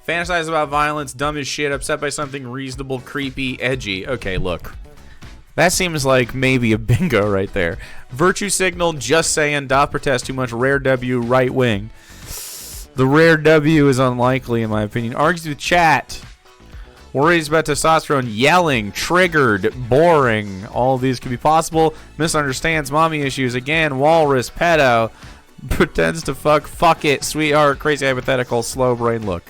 Fantasize about violence, dumb as shit, upset by something reasonable, creepy, edgy. Okay, look. That seems like maybe a bingo right there. Virtue signal, just saying, doth protest too much, rare W, right wing. The rare W is unlikely, in my opinion. Argues with chat. Worries about testosterone, yelling, triggered, boring. All of these could be possible. Misunderstands mommy issues. Again, walrus, pedo. Pretends to fuck it, sweetheart, crazy hypothetical, slow brain look.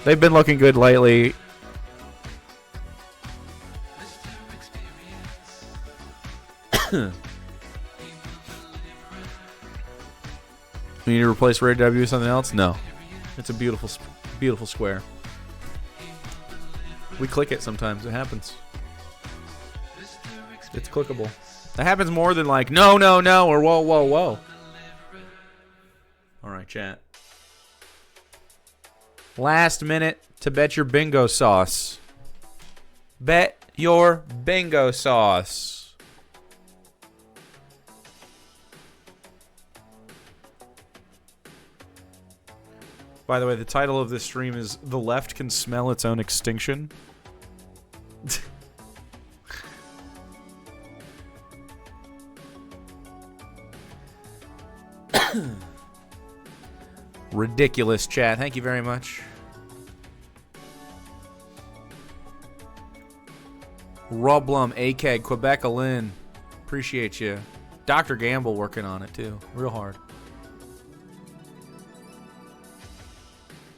They've been looking good lately. We need to replace rare W with something else? No. It's a beautiful, beautiful square. We click it sometimes. It happens. It's clickable. That happens more than like, no, no, no, or whoa, whoa, whoa. All right, chat. Last minute to bet your bingo sauce. Bet your bingo sauce. By the way, the title of this stream is The Left Can Smell Its Own Extinction. Ridiculous, chat. Thank you very much. Roblum, AKEG, Quebec, Lynn. Appreciate you. Dr. Gamble working on it, too. Real hard.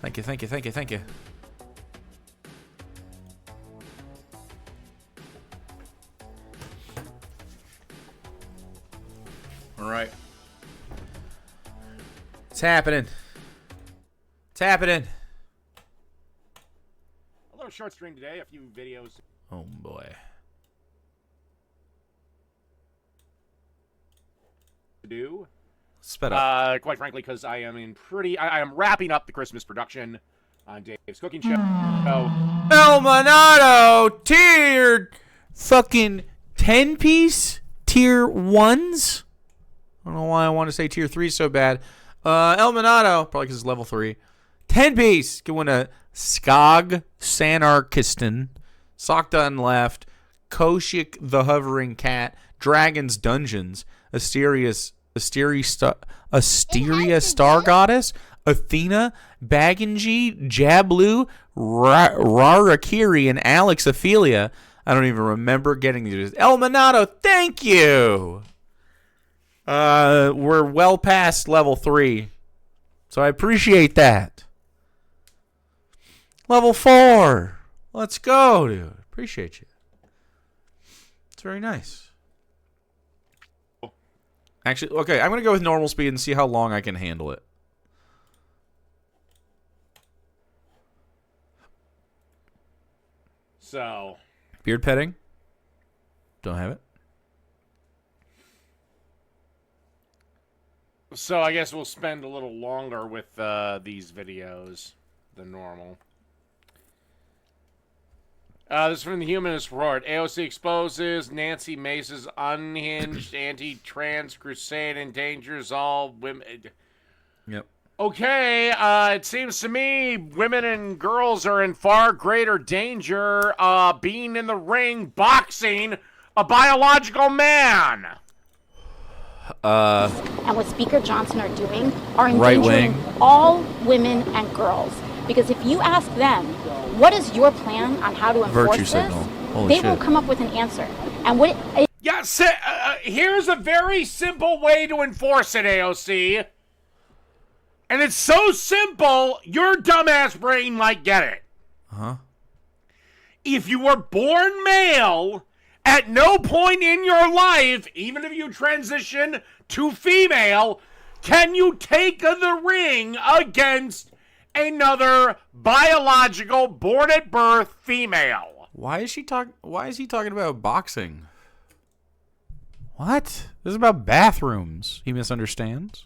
Thank you, thank you, thank you, thank you. All right. It's happening. It's happening. A little short stream today, a few videos. Oh, boy. To do. Sped up. Quite frankly, because I am I am wrapping up the Christmas production on Dave's cooking show. So, El Monado tiered fucking 10-piece tier 1s. I don't know why I want to say tier 3 so bad. El Monado, probably because it's level 3. 10-piece. Can win a Skog Sanarkistan, Sockdun Left, Koshik the Hovering Cat, Dragon's Dungeons, Asteria Star Goddess, Athena, Baganji, Jablu, Rarakiri, and Alex Ophelia. I don't even remember getting these. El Monado, thank you. We're well past level 3, so I appreciate that. Level 4. Let's go, dude. Appreciate you. It's very nice. Actually, okay, I'm going to go with normal speed and see how long I can handle it. So. Beard petting? Don't have it. So I guess we'll spend a little longer with these videos than normal. This is from the Humanist Report. AOC exposes Nancy Mace's unhinged anti-trans crusade endangers all women. Yep. Okay, it seems to me women and girls are in far greater danger being in the ring boxing a biological man. And what Speaker Johnson are doing are right-wing. endangering all women and girls. Because if you ask them, what is your plan on how to enforce this, they will come up with an answer. And what here's a very simple way to enforce it, AOC. And it's so simple, your dumbass brain might get it. Uh-huh. If you were born male, at no point in your life, even if you transition to female, can you take the ring against another biological, born at birth female. Why is he talking about boxing? What? This is about bathrooms. He misunderstands.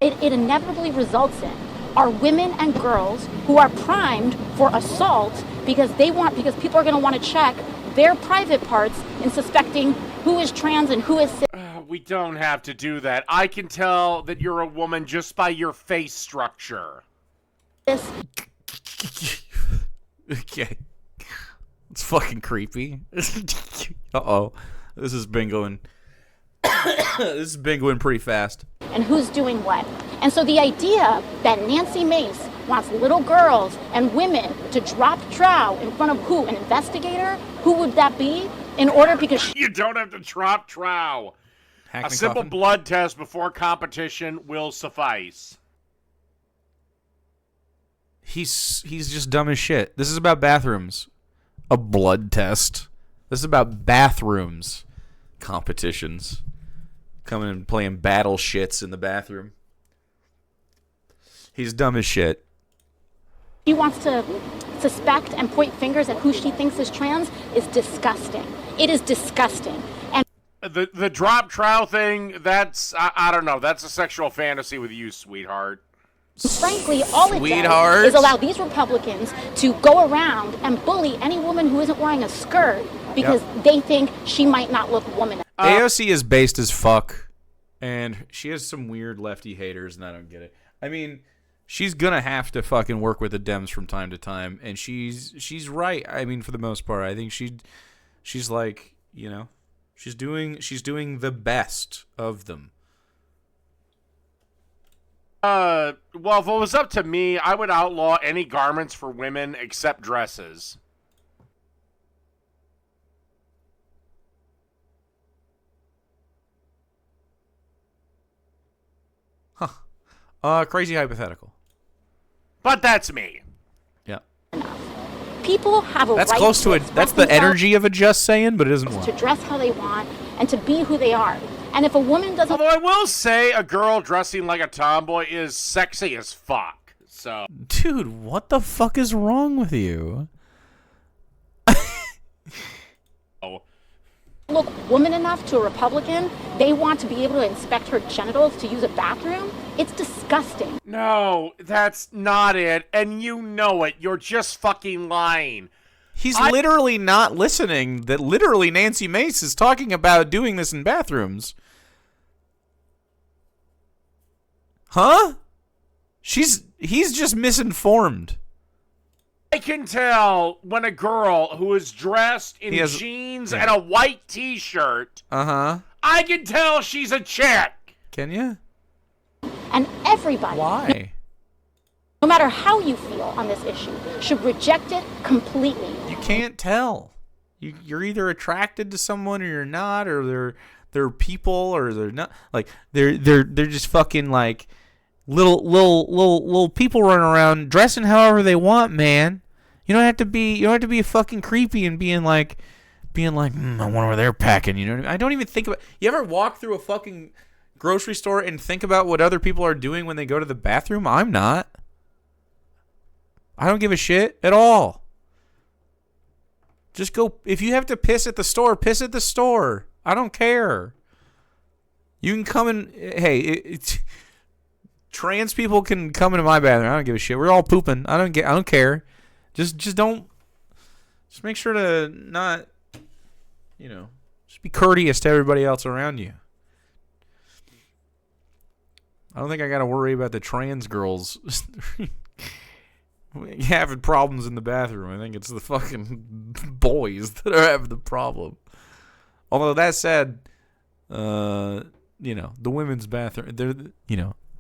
It inevitably results in are women and girls who are primed for assault because people are going to want to check their private parts in suspecting who is trans and who is cis. We don't have to do that. I can tell that you're a woman just by your face structure. this. Okay. It's fucking creepy. Uh-oh. This is bingoing. This is bingoing pretty fast. And who's doing what. And so the idea that Nancy Mace wants little girls and women to drop trow in front of who? An investigator? Who would that be? In order because You don't have to drop trow. Hackman A simple coffin? blood test before competition will suffice. He's just dumb as shit. This is about bathrooms. A blood test. This is about bathrooms. Competitions. Coming and playing battle shits in the bathroom. He's dumb as shit. she wants to suspect and point fingers at who she thinks is trans is disgusting. It is disgusting. And The drop trow thing, that's, I don't know, that's a sexual fantasy with you, sweetheart. frankly, all it Sweetheart. does is allow these Republicans to go around and bully any woman who isn't wearing a skirt because they think she might not look woman. AOC is based as fuck, and she has some weird lefty haters, and I don't get it. I mean, she's gonna have to fucking work with the Dems from time to time, and she's right. I mean, for the most part, I think she's like, you know, she's doing the best of them. Well, if it was up to me, I would outlaw any garments for women except dresses. Crazy hypothetical. But that's me. Yeah, People have a that's right close to it. express That's the themselves, energy of a just saying, but it isn't to one. dress how they want and to be who they are. And if a woman doesn't Although I will say a girl dressing like a tomboy is sexy as fuck. So, Dude, what the fuck is wrong with you? look woman enough to a Republican, they want to be able to inspect her genitals to use a bathroom. It's disgusting. no, that's not it. And you know it. You're just fucking lying. He's literally not listening. That literally Nancy Mace is talking about doing this in bathrooms. Huh? He's just misinformed. I can tell when a girl who is dressed in He has- jeans yeah. and a white t-shirt, Uh-huh. I can tell she's a chick. Can you? And everybody, Why? no matter how you feel on this issue, should reject it completely. You can't tell. You're either attracted to someone or you're not, or they're people or they're not. Like they're just fucking like little people running around dressing however they want, man. You don't have to be fucking creepy and being like, I wonder where they're packing. You know what I mean? I don't even think about. You ever walk through a fucking grocery store and think about what other people are doing when they go to the bathroom? I'm not. I don't give a shit at all. Just go. If you have to piss at the store, piss at the store. I don't care. You can come in. Hey, trans people can come into my bathroom. I don't give a shit. We're all pooping. I don't care. Just don't. Just make sure to not. You know, just be courteous to everybody else around you. I don't think I got to worry about the trans girls having problems in the bathroom. I think it's the fucking boys that are having the problem. Although that said, you know, the women's bathroom,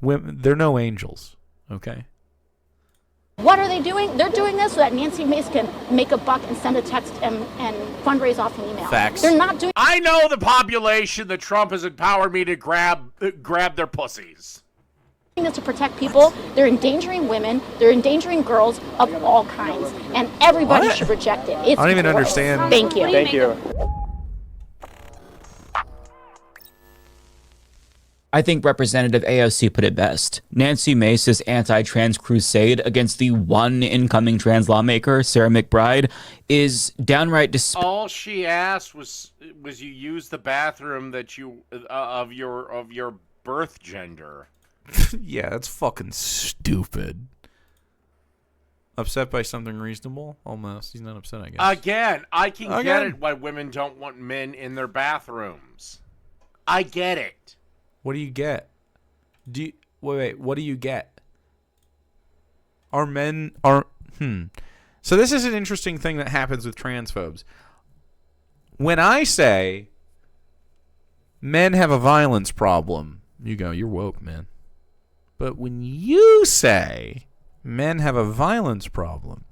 they're no angels, okay? What are they doing? They're doing this so that Nancy Mace can make a buck and send a text and fundraise off an email. Facts. They're not doing I know the population that Trump has empowered me to grab their pussies. this to protect people. They're endangering women. They're endangering girls of all kinds. And everybody What? should reject it. It's I don't even gross. understand. Thank you. Thank you. I think Representative AOC put it best. Nancy Mace's anti-trans crusade against the one incoming trans lawmaker, Sarah McBride, is downright All she asked was you use the bathroom that you of your birth gender. Yeah, that's fucking stupid. Upset by something reasonable? Almost. He's not upset, I guess. Again, I can get Again. it why women don't want men in their bathrooms. I get it. What do you get? Wait, what do you get? So this is an interesting thing that happens with transphobes. When I say men have a violence problem, you go, you're woke, man. But when you say men have a violence problem,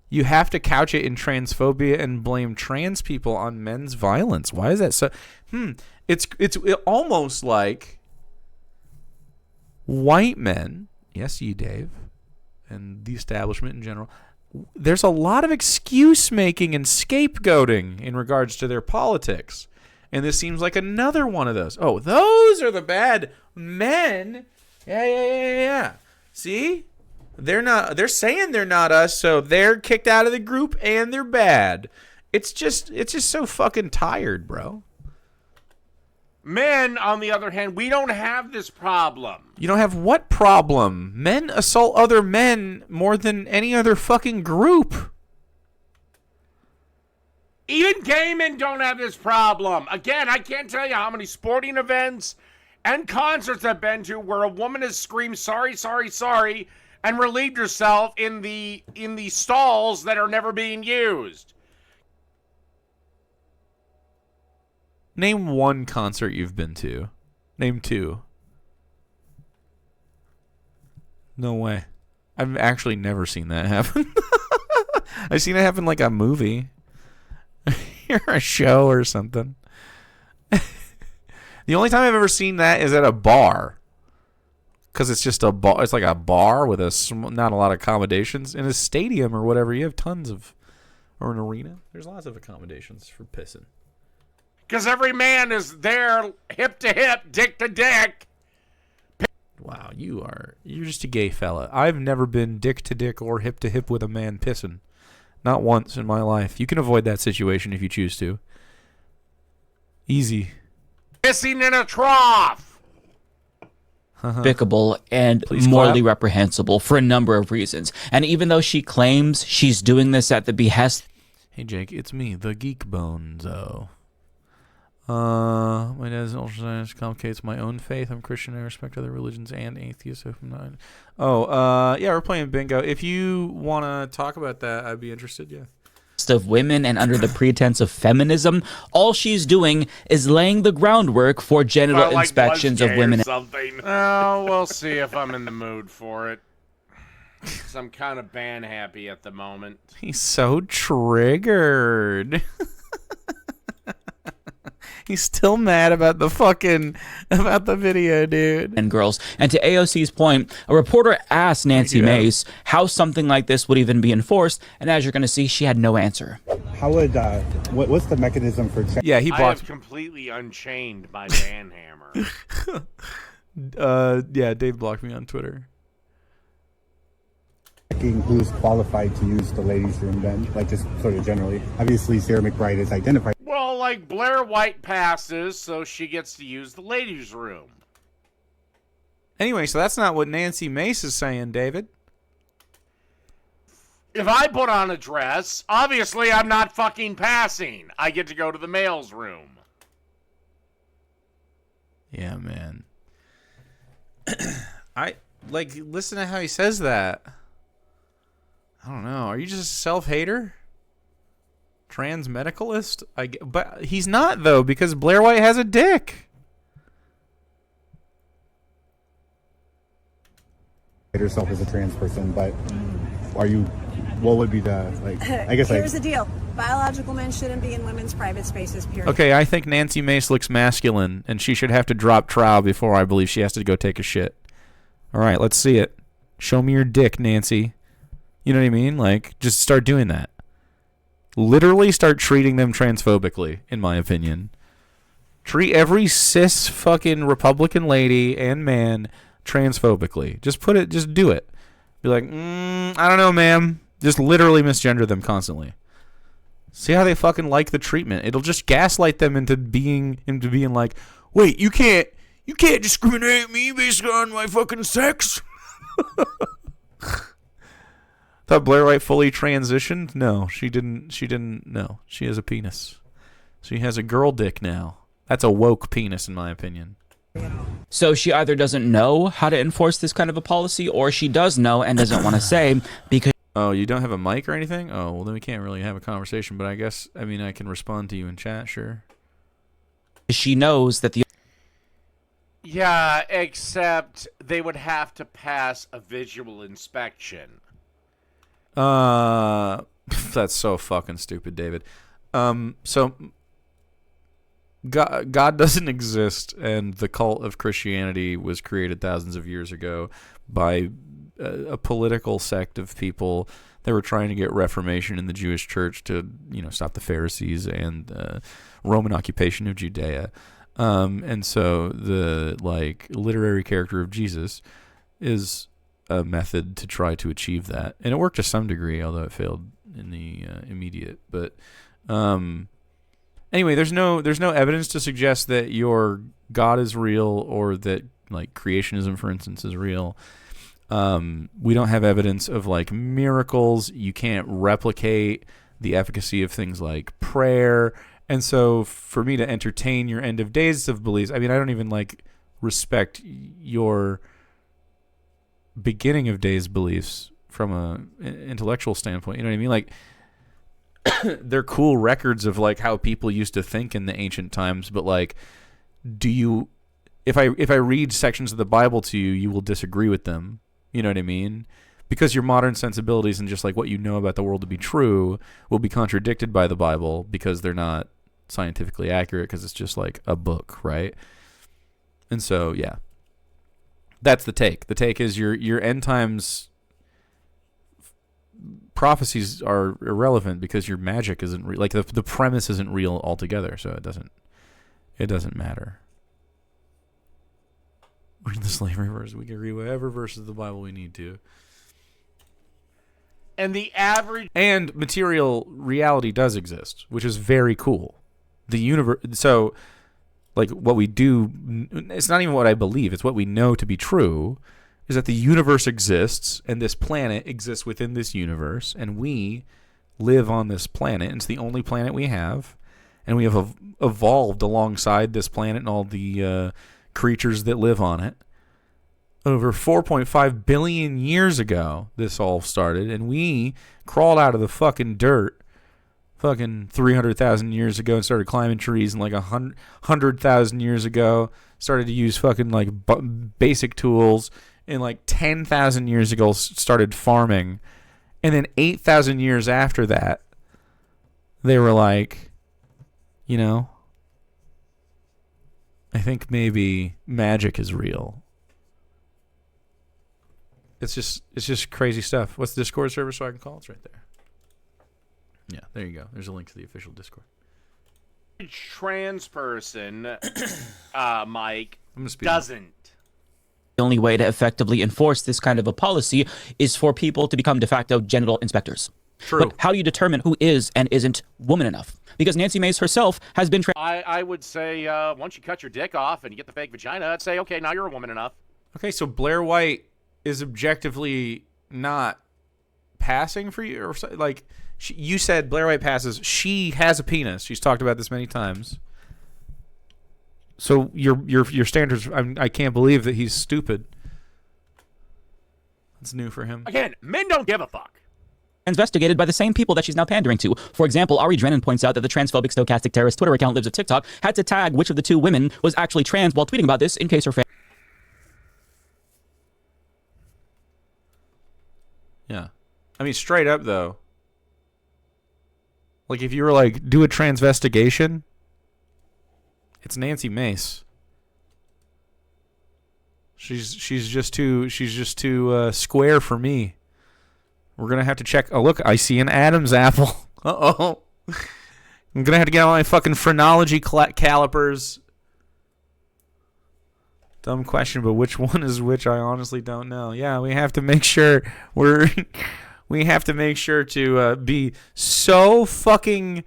you have to couch it in transphobia and blame trans people on men's violence. Why is that so? It's almost like white men, yes, you, Dave, and the establishment in general, there's a lot of excuse making and scapegoating in regards to their politics. And this seems like another one of those. Oh, those are the bad men. Yeah. See? They're saying they're not us, so they're kicked out of the group and they're bad. It's just so fucking tired, bro. Men, on the other hand, we don't have this problem. You don't have what problem? Men assault other men more than any other fucking group. Even gay men don't have this problem. Again, I can't tell you how many sporting events and concerts I've been to where a woman has screamed sorry, sorry, sorry, and relieved herself in the stalls that are never being used. Name one concert you've been to. Name two. No way. I've actually never seen that happen. I've seen it happen like a movie. Or a show or something. The only time I've ever seen that is at a bar. Because it's just a bar. It's like a bar with not a lot of accommodations. In a stadium or whatever, you have tons of... Or an arena. There's lots of accommodations for pissing. Because every man is there, hip to hip, dick to dick. Wow, you're just a gay fella. I've never been dick to dick or hip to hip with a man pissing. Not once in my life. You can avoid that situation if you choose to. Easy. Pissing in a trough. Despicable and Please morally clap. reprehensible for a number of reasons. And even though she claims she's doing this at the behest... Hey, Jake, it's me, the Geek Bonezo. My dad's ultra complicates my own faith. I'm Christian. I respect other religions and atheists. So I'm not... yeah, we're playing bingo. If you want to talk about that, I'd be interested, yeah. of women and under the pretense of feminism, all she's doing is laying the groundwork for genital inspections of women. Oh, we'll see if I'm in the mood for it. 'Cause I'm kind of band happy at the moment. He's so triggered. He's still mad about the video, dude. And girls. And to AOC's point, a reporter asked Nancy Mace how something like this would even be enforced, and as you're going to see, she had no answer. How would what's the mechanism for? Yeah, he I blocked. have completely unchained my ban hammer. Yeah, Dave blocked me on Twitter. Checking who's qualified to use the ladies' room then, like just sort of generally. Obviously, Sarah McBride is identified. Well, like Blair White passes, so she gets to use the ladies' room. Anyway, so that's not what Nancy Mace is saying, David. If I put on a dress, obviously I'm not fucking passing. I get to go to the male's room. Yeah, man. Listen to how he says that. I don't know. Are you just a self-hater? Trans medicalist? But he's not, though, because Blair White has a dick. Herself as a trans person, but are you? What would be the I guess here's the deal: biological men shouldn't be in women's private spaces. Period. Okay, I think Nancy Mace looks masculine, and she should have to drop trial before I believe she has to go take a shit. All right, let's see it. Show me your dick, Nancy. You know what I mean? Like, just start doing that. Literally start treating them transphobically, in my opinion. Treat every cis fucking Republican lady and man transphobically. Just do it. Be like, I don't know, ma'am. Just literally misgender them constantly. See how they fucking like the treatment. It'll just gaslight them into being like, wait, you can't discriminate me based on my fucking sex? Thought Blair White fully transitioned? No, she didn't. No, she has a penis. She has a girl dick now. That's a woke penis, in my opinion. So she either doesn't know how to enforce this kind of a policy, or she does know and doesn't want to say because Oh, you don't have a mic or anything? Oh, well, then we can't really have a conversation, but I guess, I mean, I can respond to you in chat, sure. she knows that the Yeah, except they would have to pass a visual inspection. That's so fucking stupid, David. So God doesn't exist, and the cult of Christianity was created thousands of years ago by a political sect of people that were trying to get reformation in the Jewish church to, stop the Pharisees and Roman occupation of Judea. And so the literary character of Jesus is a method to try to achieve that, and it worked to some degree, although it failed in the immediate. But anyway, there's no evidence to suggest that your God is real, or that creationism, for instance, is real. We don't have evidence of miracles. You can't replicate the efficacy of things like prayer. And so for me to entertain your end of days of beliefs, I mean, I don't even respect your beginning of days beliefs from a intellectual standpoint. You know what I mean? They're cool records of how people used to think in the ancient times, but do you, if I read sections of the Bible to you, you will disagree with them. You know what I mean? Because your modern sensibilities and just what you know about the world to be true will be contradicted by the Bible because they're not scientifically accurate, because it's just a book, right? And so, yeah. That's the take. The take is your end times prophecies are irrelevant because your magic isn't real. The premise isn't real altogether, so it doesn't matter. Read the slavery verse. We can read whatever verses of the Bible we need to. And the average... And material reality does exist, which is very cool. The universe... So, what we do... It's not even what I believe. It's what we know to be true, is that the universe exists, and this planet exists within this universe, and we live on this planet. And it's the only planet we have, and we have evolved alongside this planet and all the... creatures that live on it. Over 4.5 billion years ago, this all started, and we crawled out of the fucking dirt fucking 300,000 years ago and started climbing trees, and 100,000 years ago started to use fucking basic tools, and 10,000 years ago started farming, and then 8,000 years after that, they were I think maybe magic is real. It's just crazy stuff. What's the Discord server so I can call? It's right there. Yeah, there you go. There's a link to the official Discord. Trans person, Mike, doesn't. the only way to effectively enforce this kind of a policy is for people to become de facto genital inspectors. True. But how do you determine who is and isn't woman enough? Because Nancy Mace herself has been... I would say once you cut your dick off and you get the fake vagina, I'd say, okay, now you're a woman enough. Okay, so Blair White is objectively not passing for you? Or you said Blair White passes. She has a penis. She's talked about this many times. So your standards, I can't believe that he's stupid. That's new for him. Again, men don't give a fuck. Investigated by the same people that she's now pandering to. For example, Ari Drennan points out that the transphobic stochastic terrorist Twitter account Lives of TikTok had to tag which of the two women was actually trans while tweeting about this in case her fan... Yeah. I mean, straight up, though. Like, if you were like, do a transvestigation, it's Nancy Mace. She's just too square for me. We're gonna have to check. Oh, look, I see an Adam's apple. Uh-oh. I'm gonna have to get all my fucking phrenology calipers. Dumb question, but which one is which? I honestly don't know. Yeah, we have to make sure we have to make sure to be so fucking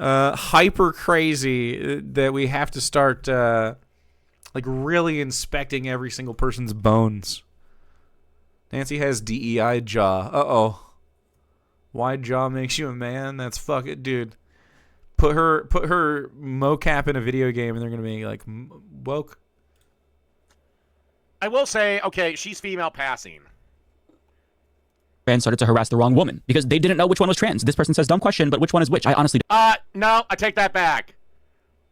hyper crazy that we have to start like really inspecting every single person's bones. Nancy has DEI jaw. Uh-oh. Wide jaw makes you a man? That's fuck it, dude. Put her mocap in a video game and they're going to be like, woke. I will say, okay, she's female passing. Trans started to harass the wrong woman because they didn't know which one was trans. This person says, dumb question, but which one is which? I honestly No, I take that back.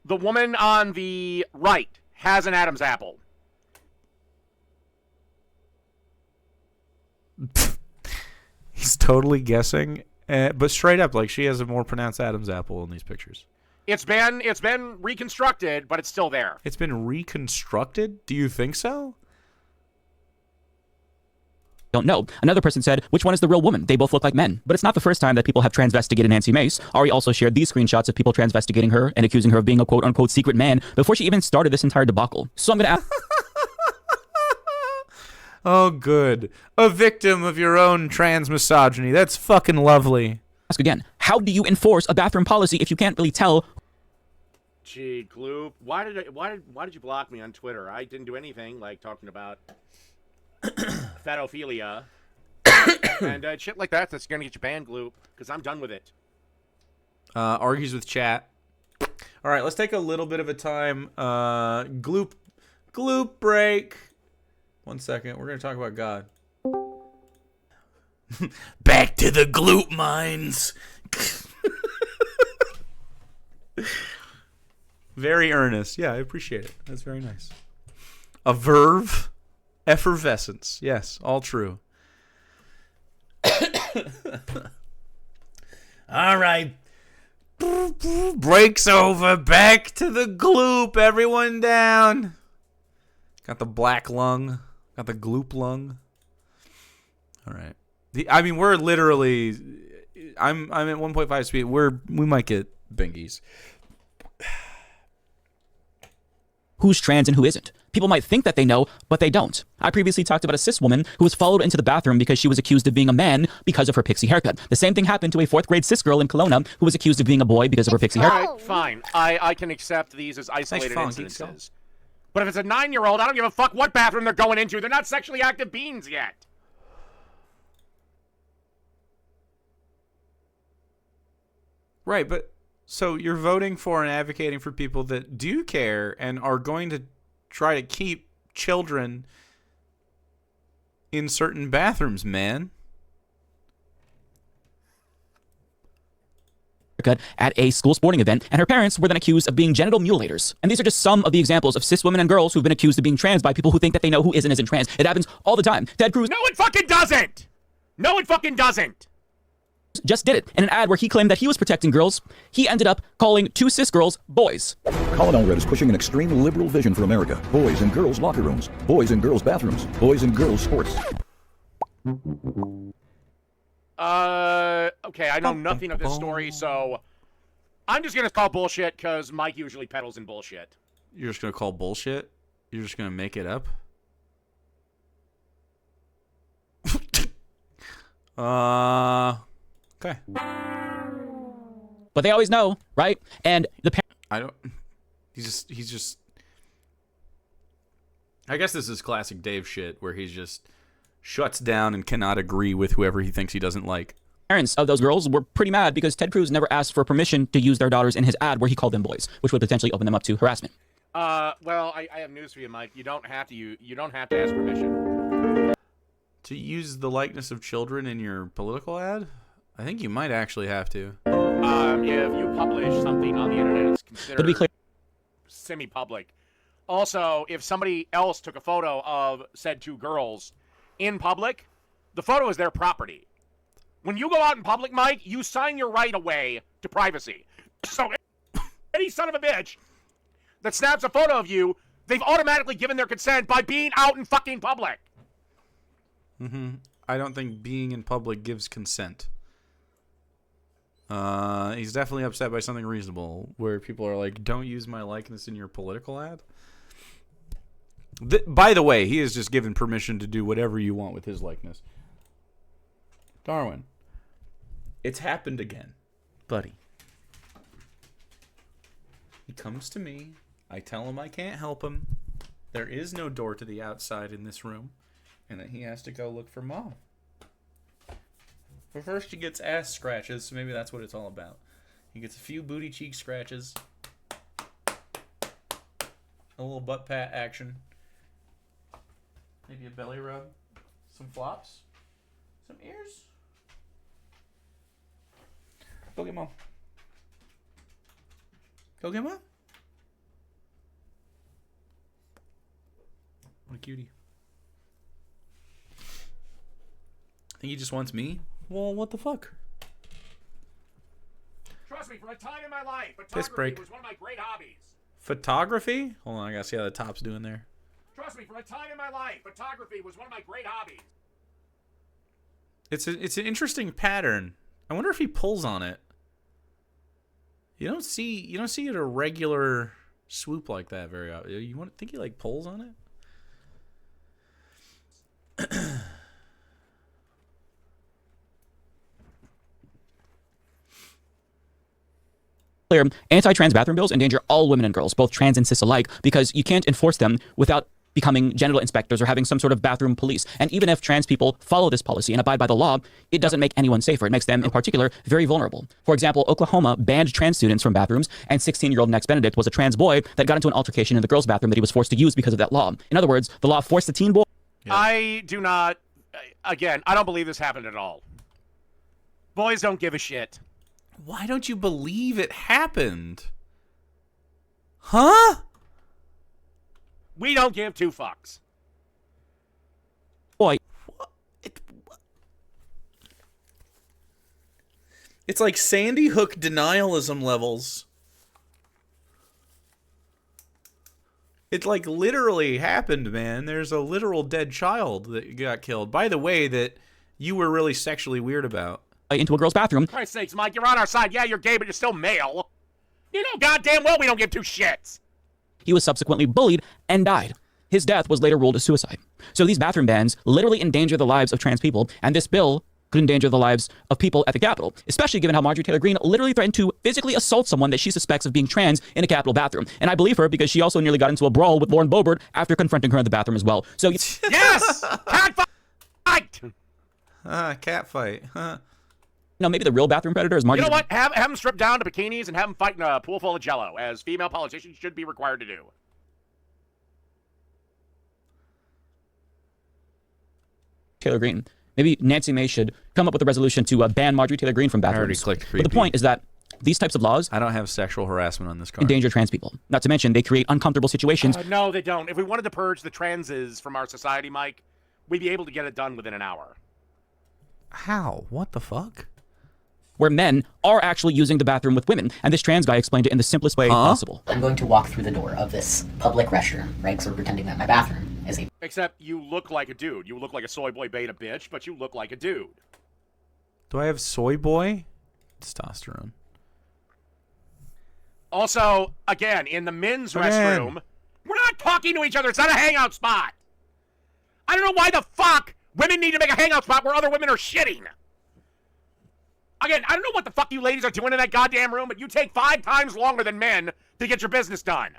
The woman on the right has an Adam's apple. He's totally guessing, but straight up, like, she has a more pronounced Adam's apple in these pictures. It's been reconstructed, but it's still there. It's been reconstructed? Do you think so? don't know. Another person said, which one is the real woman? They both look like men. But it's not the first time that people have transvestigated Nancy Mace. Ari also shared these screenshots of people transvestigating her and accusing her of being a quote-unquote secret man before she even started this entire debacle. So I'm going to ask... Oh, good. A victim of your own trans misogyny. That's fucking lovely. Ask again, how do you enforce a bathroom policy if you can't really tell? Gee, Gloop, why did you block me on Twitter? I didn't do anything like talking about pedophilia and shit like that. That's gonna get you banned, Gloop, because I'm done with it. Argues with chat. All right, let's take a little bit of a time. Gloop break. 1 second. We're gonna talk about God. Back to the gloop mines. Very earnest. Yeah, I appreciate it. That's very nice. A verve. Effervescence. Yes, all true. All right. Break's over. Back to the gloop. Everyone down. Got the black lung. Got the gloop lung. All right. I mean, we're literally... I'm at 1.5 speed. We might get bingies. Who's trans and who isn't? People might think that they know, but they don't. I previously talked about a cis woman who was followed into the bathroom because she was accused of being a man because of her pixie haircut. The same thing happened to a 4th grade cis girl in Kelowna who was accused of being a boy because of her pixie haircut. All right, fine. I can accept these as isolated instances. But if it's a 9-year-old, I don't give a fuck what bathroom they're going into. They're not sexually active beings yet. Right, but so you're voting for and advocating for people that do care and are going to try to keep children in certain bathrooms, man. At a school sporting event, and her parents were then accused of being genital mutilators. And these are just some of the examples of cis women and girls who've been accused of being trans by people who think that they know who is and isn't trans. It happens all the time. Ted Cruz... No, it fucking doesn't! No, it fucking doesn't! Just did it in an ad where he claimed that he was protecting girls. He ended up calling 2 cis girls boys. Colin Allred is pushing an extreme liberal vision for America. Boys in girls' locker rooms. Boys in girls' bathrooms. Boys in girls' sports. Okay, I know nothing of this story, so I'm just gonna call bullshit because Mike usually peddles in bullshit. You're just gonna call bullshit? You're just gonna make it up? Okay. But they always know, right? And the I don't... He's just... I guess this is classic Dave shit, where he just shuts down and cannot agree with whoever he thinks he doesn't like. parents of those girls were pretty mad because Ted Cruz never asked for permission to use their daughters in his ad where he called them boys, which would potentially open them up to harassment. Well, I have news for you, Mike. You don't have to ask permission. To use the likeness of children in your political ad? I think you might actually have to. If you publish something on the internet, it's considered But to be clear, semi-public. Also, if somebody else took a photo of said 2 girls in public, the photo is their property. When you go out in public, Mike, you sign your right away to privacy. So any son of a bitch that snaps a photo of you, they've automatically given their consent by being out in fucking public. I don't think being in public gives consent. He's definitely upset by something reasonable, where people are like, don't use my likeness in your political ad. By the way, he has just given permission to do whatever you want with his likeness. Darwin, it's happened again, buddy. He comes to me. I tell him I can't help him. There is no door to the outside in this room, and that he has to go look for Mom. But first he gets ass scratches, so maybe that's what it's all about. He gets a few booty cheek scratches. A little butt pat action. Maybe a belly rub. Some flops. Some ears. Go get mom. Go get mom. What a cutie. Think he just wants me? Well, what the fuck? Trust me, for a time in my life, Piss break. photography was one of my great hobbies. Photography? Hold on, I gotta see how the top's doing there. Trust me, for a time in my life, photography was one of my great hobbies. It's an interesting pattern. I wonder if he pulls on it. You don't see it a regular swoop like that very often. You think he like pulls on it? Anti-trans bathroom bills endanger all women and girls, both trans and cis alike, because you can't enforce them without becoming genital inspectors or having some sort of bathroom police. And even if trans people follow this policy and abide by the law, it doesn't make anyone safer. It makes them, in particular, very vulnerable. For example, Oklahoma banned trans students from bathrooms, and 16-year-old Next Benedict was a trans boy that got into an altercation in the girls' bathroom that he was forced to use because of that law. In other words, the law forced the teen boy... I do not... Again, I don't believe this happened at all. Boys don't give a shit. Why don't you believe it happened? Huh? We don't give two fucks. Boy. It's like Sandy Hook denialism levels. It like literally happened, man. There's a literal dead child that got killed. By the way, that you were really sexually weird about. Into a girl's bathroom. For Christ's sakes, Mike, you're on our side. Yeah, you're gay, but you're still male. You know goddamn well we don't give two shits. He was subsequently bullied and died. His death was later ruled a suicide. So these bathroom bans literally endanger the lives of trans people, and this bill could endanger the lives of people at the Capitol, especially given how Marjorie Taylor Greene literally threatened to physically assault someone that she suspects of being trans in a Capitol bathroom. And I believe her because she also nearly got into a brawl with Lauren Boebert after confronting her in the bathroom as well. So yes! Cat fight! Cat fight. Huh. You know, maybe the real bathroom predator is Marjorie. You know what? Have them strip down to bikinis and have them fight in a pool full of jello, as female politicians should be required to do. Taylor Greene. Maybe Nancy May should come up with a resolution to ban Marjorie Taylor Greene from bathrooms. I already clicked But the point is that these types of laws I don't have sexual harassment on this card. endanger trans people. Not to mention, they create uncomfortable situations. No, they don't. If we wanted to purge the transes from our society, Mike, we'd be able to get it done within an hour. How? What the fuck? Where men are actually using the bathroom with women. And this trans guy explained it in the simplest way possible. I'm going to walk through the door of this public restroom, right? So we're pretending that my bathroom is a... Except you look like a dude. You look like a soy boy beta bitch, but you look like a dude. Do I have soy boy? Testosterone. Also, again, in the men's restroom, we're not talking to each other. It's not a hangout spot. I don't know why the fuck women need to make a hangout spot where other women are shitting. Again, I don't know what the fuck you ladies are doing in that goddamn room, but you take 5 times longer than men to get your business done.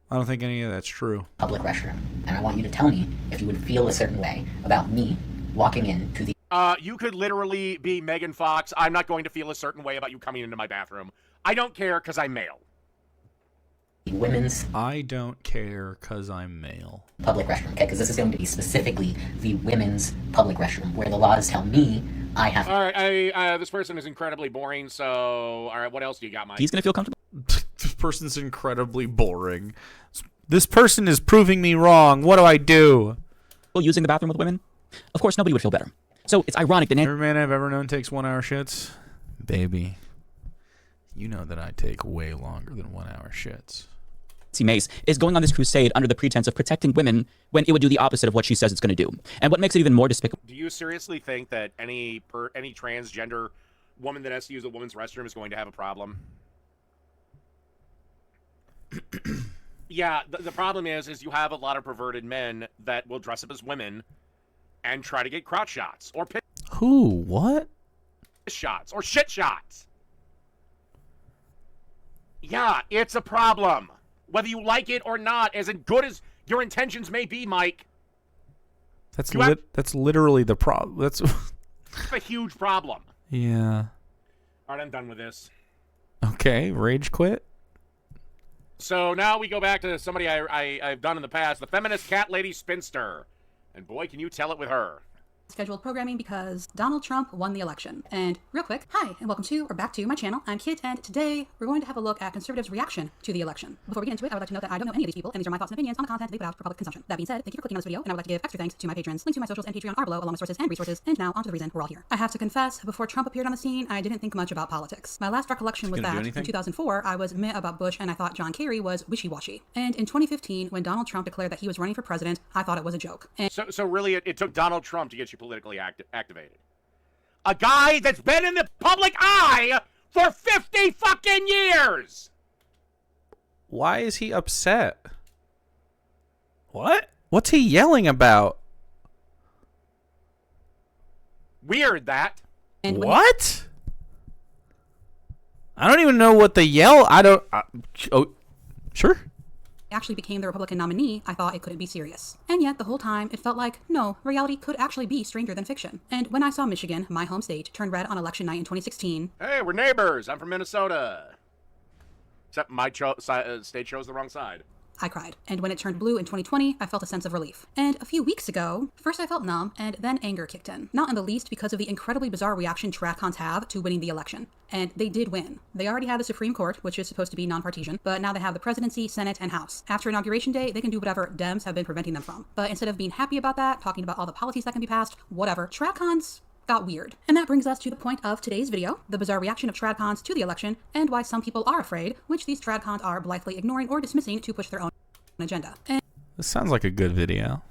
I don't think any of that's true. Public restroom. And I want you to tell me if you would feel a certain way about me walking into the... You could literally be Megan Fox. I'm not going to feel a certain way about you coming into my bathroom. I don't care because I'm male. Women's... I don't care because I'm male. Public restroom, okay? Because this is going to be specifically the women's public restroom, where the laws tell me I have... All right, this person is incredibly boring, so... All right, what else do you got, Mike? He's going to feel comfortable. This person's incredibly boring. This person is proving me wrong. What do I do? Using the bathroom with women? Of course, nobody would feel better. So it's ironic that... Every man I've ever known takes 1 hour shits. Baby, you know that I take way longer than 1 hour shits. Nancy Mace is going on this crusade under the pretense of protecting women when it would do the opposite of what she says it's going to do. And what makes it even more despicable... Do you seriously think that any transgender woman that has to use a woman's restroom is going to have a problem? Yeah, the problem is you have a lot of perverted men that will dress up as women and try to get crotch shots or piss Who? What? shots or shit shots. Yeah, it's a problem. Whether you like it or not, as good as your intentions may be, Mike. That's literally the problem. That's a huge problem. Yeah. All right, I'm done with this. Okay, rage quit. So now we go back to somebody I've done in the past, the feminist cat lady spinster. And boy, can you tell it with her. Scheduled programming because Donald Trump won the election. And real quick, hi, and welcome to, or back to, my channel. I'm Kit, and today we're going to have a look at conservatives' reaction to the election. Before we get into it, I would like to note that I don't know any of these people, and these are my thoughts and opinions on the content they put out for public consumption. That being said, thank you for clicking on this video, and I would like to give extra thanks to my patrons. Links to my socials and Patreon are below, along with sources and resources. And now, on to the reason we're all here. I have to confess, before Trump appeared on the scene, I didn't think much about politics. My last recollection was that, in 2004, I was meh about Bush, and I thought John Kerry was wishy-washy. And in 2015, when Donald Trump declared that he was running for president, I thought it was a joke. And so really, it took Donald Trump to get you politically activated. A guy that's been in the public eye for 50 fucking years! Why is he upset? What? What's he yelling about? Weird, that. What? I don't even know what the yell. I don't. Oh, sure. actually became the Republican nominee, I thought it couldn't be serious. And yet, the whole time, it felt like, no, reality could actually be stranger than fiction. And when I saw Michigan, my home state, turn red on election night in 2016... Hey, we're neighbors. I'm from Minnesota. Except my state chose the wrong side. I cried. And when it turned blue in 2020, I felt a sense of relief. And a few weeks ago, first I felt numb, and then anger kicked in. Not in the least because of the incredibly bizarre reaction TradCons have to winning the election. And they did win. They already have the Supreme Court, which is supposed to be non-partisan, but now they have the presidency, Senate, and House. After Inauguration Day, they can do whatever Dems have been preventing them from. But instead of being happy about that, talking about all the policies that can be passed, whatever, TradCons got weird. And that brings us to the point of today's video, the bizarre reaction of TradCons to the election, and why some people are afraid, which these TradCons are blithely ignoring or dismissing to push their own agenda. And this sounds like a good video.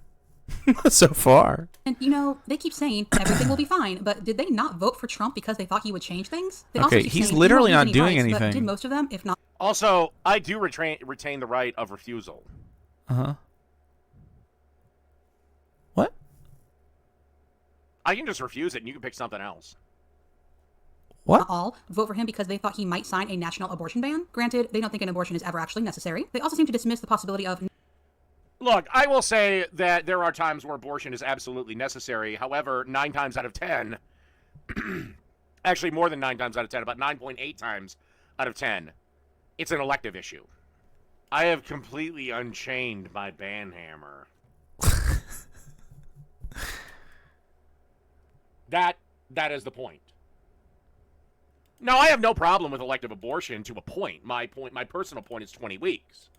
So far. And you know, they keep saying everything will be fine, but did they not vote for Trump because they thought he would change things? They okay, he's literally not doing anything. But did most of them, if not... Also, I do retain the right of refusal. Uh-huh. What? I can just refuse it and you can pick something else. What? Not all vote for him because they thought he might sign a national abortion ban. Granted, they don't think an abortion is ever actually necessary. They also seem to dismiss the possibility of... Look, I will say that there are times where abortion is absolutely necessary. However, 9 times out of 10, actually more than 9 times out of 10, about 9.8 times out of 10, it's an elective issue. I have completely unchained my ban hammer. That is the point. Now, I have no problem with elective abortion to a point. My personal point is 20 weeks.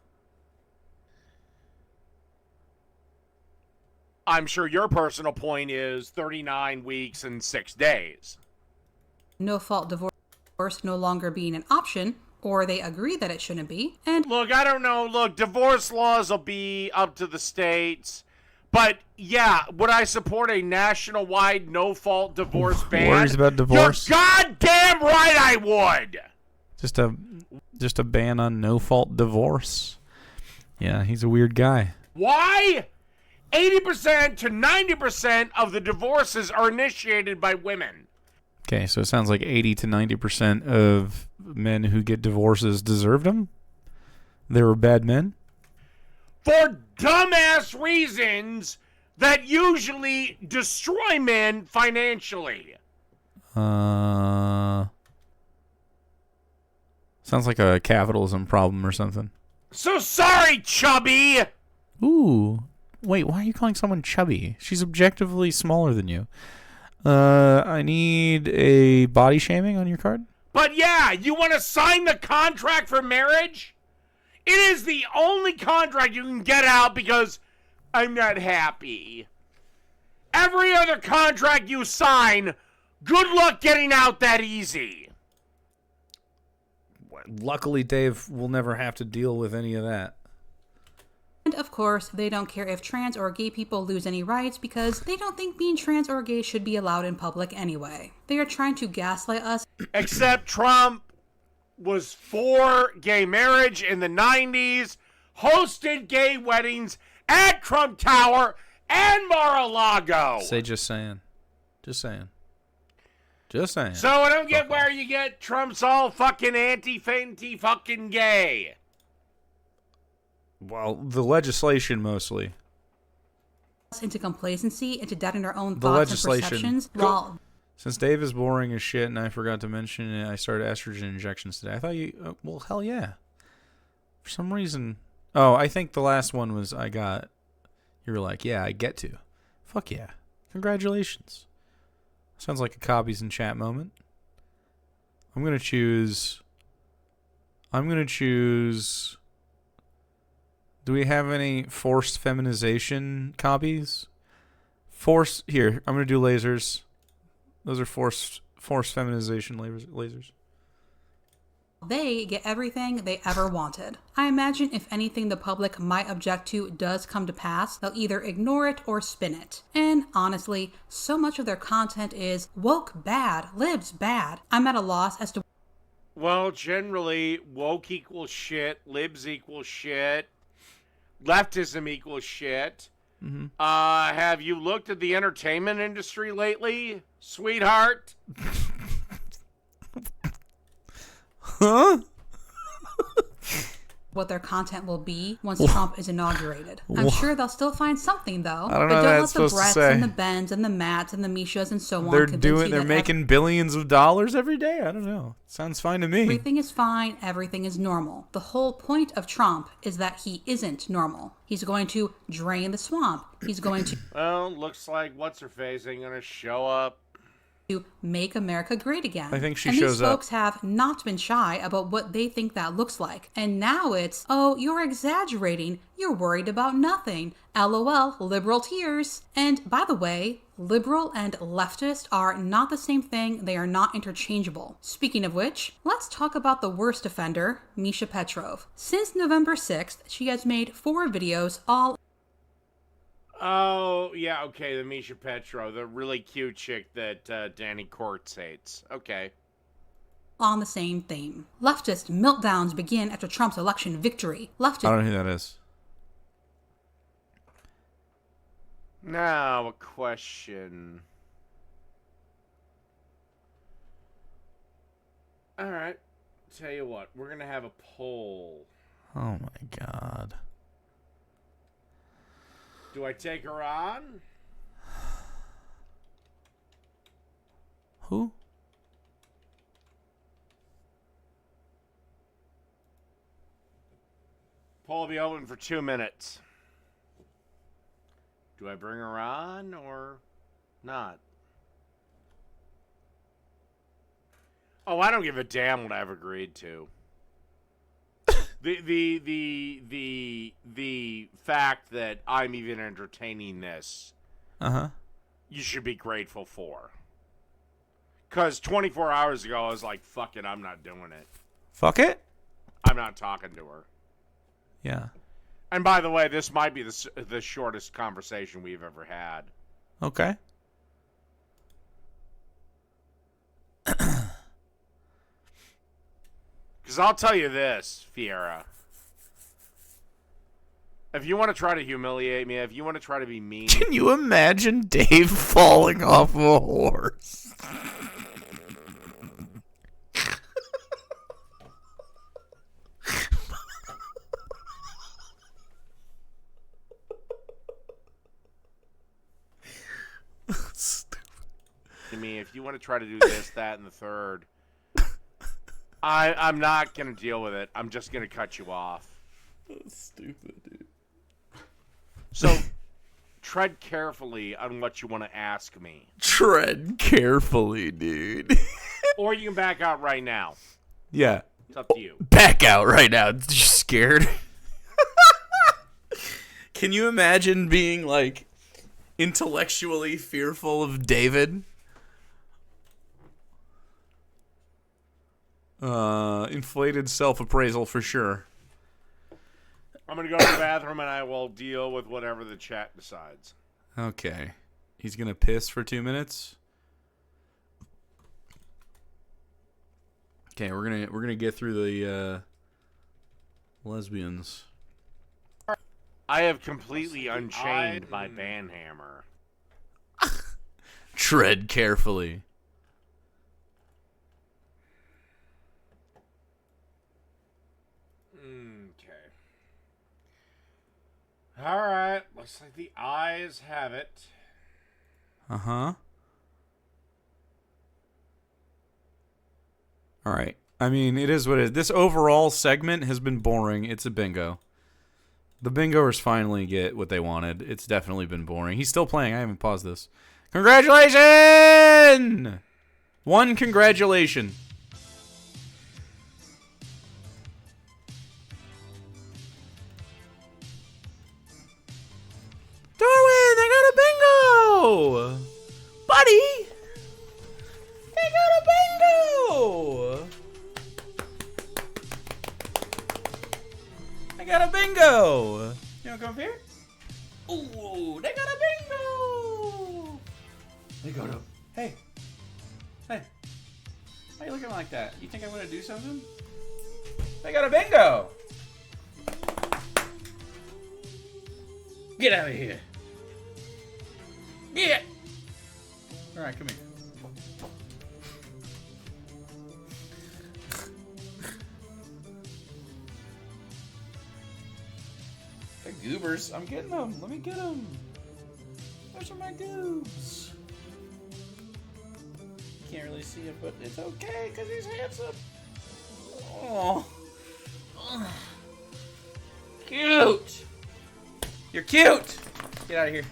I'm sure your personal point is 39 weeks and 6 days. No-fault divorce no longer being an option, or they agree that it shouldn't be, and... Look, I don't know. Look, divorce laws will be up to the states. But, yeah, would I support a national-wide no-fault divorce ban? Worries about divorce? You're goddamn right I would! Just a ban on no-fault divorce. Yeah, he's a weird guy. Why? 80% to 90% of the divorces are initiated by women. Okay, so it sounds like 80 to 90% of men who get divorces deserved them? They were bad men? For dumbass reasons that usually destroy men financially. Sounds like a capitalism problem or something. So sorry, chubby! Ooh. Wait, why are you calling someone chubby? She's objectively smaller than you. I need a body shaming on your card. But yeah, you want to sign the contract for marriage? It is the only contract you can get out because I'm not happy. Every other contract you sign, good luck getting out that easy. Luckily, Dave will never have to deal with any of that. And of course, they don't care if trans or gay people lose any rights because they don't think being trans or gay should be allowed in public anyway. They are trying to gaslight us. Except Trump was for gay marriage in the 90s, hosted gay weddings at Trump Tower and Mar-a-Lago. Say just saying. Just saying. Just saying. So I don't get where you get Trump's all fucking anti-fanty fucking gay. Well, the legislation mostly. Into complacency, into doubting our own The thoughts legislation. and perceptions. Well, since Dave is boring as shit and I forgot to mention it, I started estrogen injections today. I thought you... well, hell yeah. For some reason... Oh, I think the last one was I got... You were like, yeah, I get to. Fuck yeah. Congratulations. Sounds like a copies in chat moment. I'm going to choose... Do we have any forced feminization copies? Here, I'm going to do lasers. Those are forced feminization lasers. They get everything they ever wanted. I imagine if anything the public might object to does come to pass, they'll either ignore it or spin it. And honestly, so much of their content is woke bad, libs bad. I'm at a loss as to... Well, generally, woke equals shit, libs equals shit, leftism equals shit. Mm-hmm. Have you looked at the entertainment industry lately, sweetheart? Huh? what their content will be once Trump is inaugurated. I'm sure they'll still find something, though. I don't know but what don't that's let the supposed to Bretts say. and the Bens and the Matts and the Mishas and so on convince you They're that making billions of dollars every day. I don't know. Sounds fine to me. everything is fine, everything is normal. The whole point of Trump is that he isn't normal. He's going to drain the swamp. He's going to... Well, looks like what's-her-face ain't gonna show up. to make America great again. I think she and shows these folks have not been shy about what they think that looks like. And now it's, oh, you're exaggerating. You're worried about nothing. LOL, liberal tears. And by the way, liberal and leftist are not the same thing. They are not interchangeable. Speaking of which, let's talk about the worst offender, Misha Petrov. Since November 6th, she has made 4 videos all... Oh, yeah, okay, the Misha Petro, the really cute chick that Danny Courts hates. Okay. on the same theme. Leftist meltdowns begin after Trump's election victory. I don't know who that is. Now, a question. All right. Tell you what, we're going to have a poll. Oh, my God. Do I take her on? Who? Poll will be open for 2 minutes. Do I bring her on or not? Oh, I don't give a damn what I've agreed to. The fact that I'm even entertaining this, you should be grateful for. Because 24 hours ago, I was like, fuck it, I'm not doing it. Fuck it? I'm not talking to her. Yeah. And by the way, this might be the shortest conversation we've ever had. Okay. Because I'll tell you this, Fiera. If you want to try to humiliate me, if you want to try to be mean... Can you imagine Dave falling off of a horse? I mean, if you want to try to do this, that, and the third, I'm not going to deal with it. I'm just going to cut you off. That's stupid, dude. So, tread carefully on what you want to ask me. Tread carefully, dude. Or you can back out right now. Yeah. It's up to you. Back out right now. You scared? Can you imagine being, like, intellectually fearful of David? Inflated self-appraisal for sure. I'm going to go to the bathroom and I will deal with whatever the chat decides. Okay. He's going to piss for 2 minutes. Okay, we're going to get through the lesbians. I have completely unchained my banhammer. Tread carefully. Okay. All right. Looks like the eyes have it. Uh-huh. All right. I mean, it is what it is. This overall segment has been boring. It's a bingo. The bingoers finally get what they wanted. It's definitely been boring. He's still playing. I haven't paused this. Congratulations! One congratulation. Darwin, they got a bingo! Buddy! They got a bingo! I got a bingo! You wanna come up here? Ooh, they got a bingo! They got a... Hey. Hey. Why are you looking like that? You think I'm gonna do something? They got a bingo! Get out of here. Get! Alright, come here. The goobers. I'm getting them. Let me get them. Those are my goobs. Can't really see it, but it's okay because he's handsome. Oh. Cute. You're cute. Get out of here.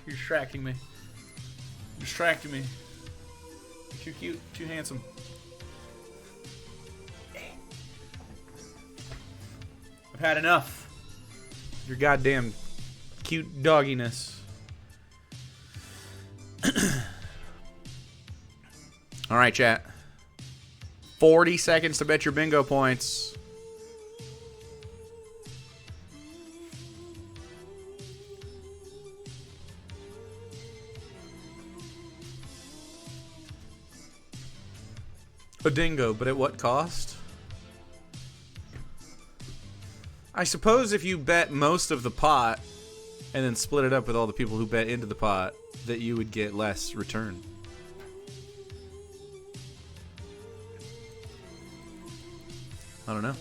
You're distracting me. You're distracting me. You're too cute. Too handsome. I've had enough. Your goddamn cute dogginess. Alright, chat. 40 seconds to bet your bingo points. A dingo, but at what cost? I suppose if you bet most of the pot and then split it up with all the people who bet into the pot, that you would get less return. I don't know.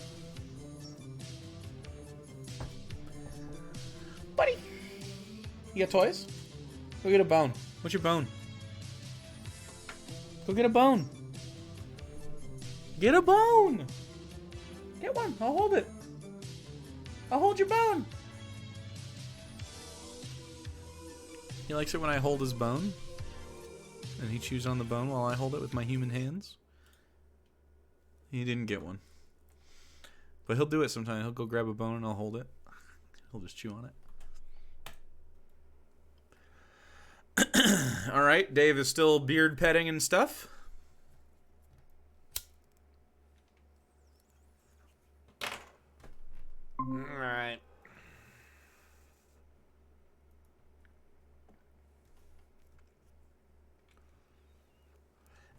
Buddy, you got toys? Go get a bone. What's your bone? Go get a bone. Get a bone. Get one. I'll hold it. I'll hold your bone. He likes it when I hold his bone. And he chews on the bone while I hold it with my human hands. He didn't get one. But he'll do it sometime. He'll go grab a bone and I'll hold it. He'll just chew on it. Alright, Dave is still beard petting and stuff. Alright.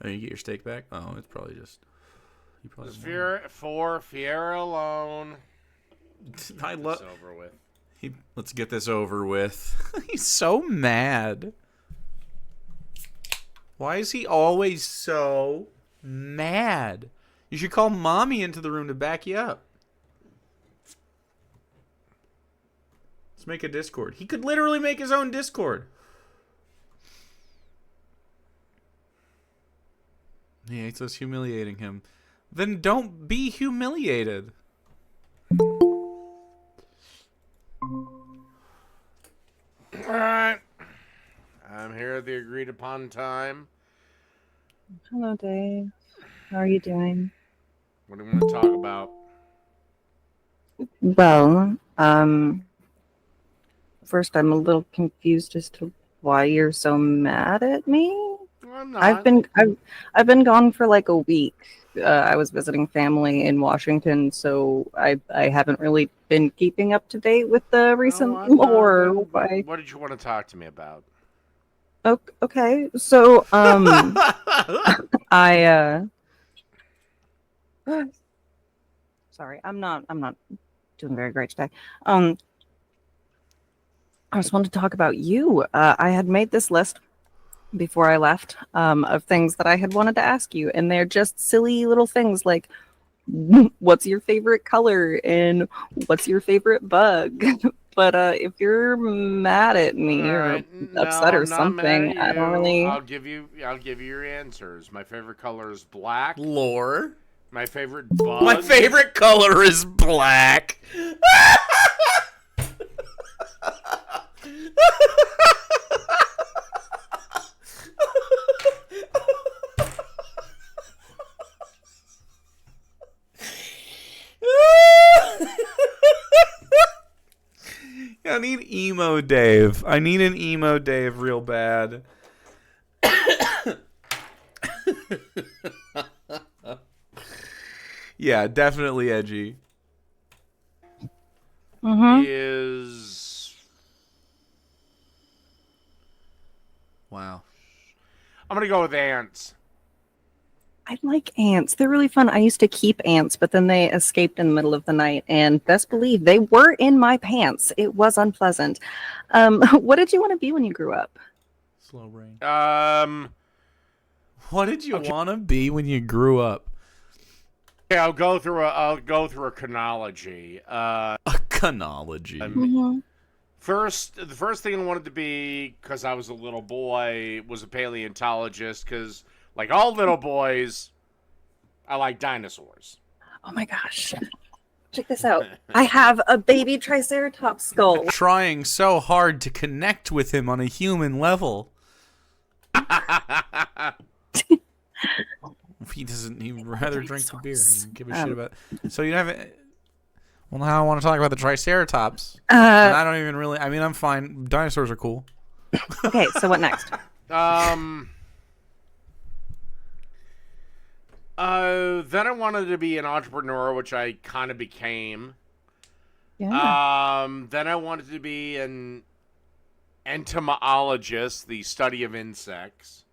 Oh, you get your steak back? Oh, it's probably just... You probably Just for Fiera alone. I love... over with. Let's get this over with. He's so mad. Why is he always so mad? You should call mommy into the room to back you up. Let's make a Discord. He could literally make his own Discord. He hates us humiliating him. Then don't be humiliated. Alright. I'm here at the agreed upon time. Hello, Dave. How are you doing? What do we want to talk about? Well, first I'm a little confused as to why you're so mad at me. I'm not. I've been gone for like a week. I was visiting family in Washington, so I haven't really been keeping up to date with the recent lore. What did you want to talk to me about? Okay, so I sorry, I'm not doing very great today. I just wanted to talk about you. I had made this list before I left of things that I had wanted to ask you, and they're just silly little things like, what's your favorite color and what's your favorite bug? But if you're mad at me or upset or something, I don't really. I'll give you your answers. My favorite color is black. Lore. My favorite bug? My favorite color is black. I need emo Dave. I need an emo Dave real bad. Yeah, definitely edgy. Is... Wow. I'm going to go with ants. I like ants. They're really fun. I used to keep ants, but then they escaped in the middle of the night. And best believe they were in my pants. It was unpleasant. What did you want to be when you grew up? Slow brain. Um... What did you want to be when you grew up? Okay, I'll go through a chronology. A chronology. The first thing I wanted to be, because I was a little boy, was a paleontologist. Because, like all little boys, I like dinosaurs. Oh my gosh! Check this out. I have a baby Triceratops skull. Trying so hard to connect with him on a human level. He doesn't. He'd rather drink the beer. He doesn't give a shit about. So you have it. Well, now I want to talk about the Triceratops. And I don't even really. I mean, I'm fine. Dinosaurs are cool. Okay, so what next? Then I wanted to be an entrepreneur, which I kind of became. Yeah. Then I wanted to be an entomologist, the study of insects.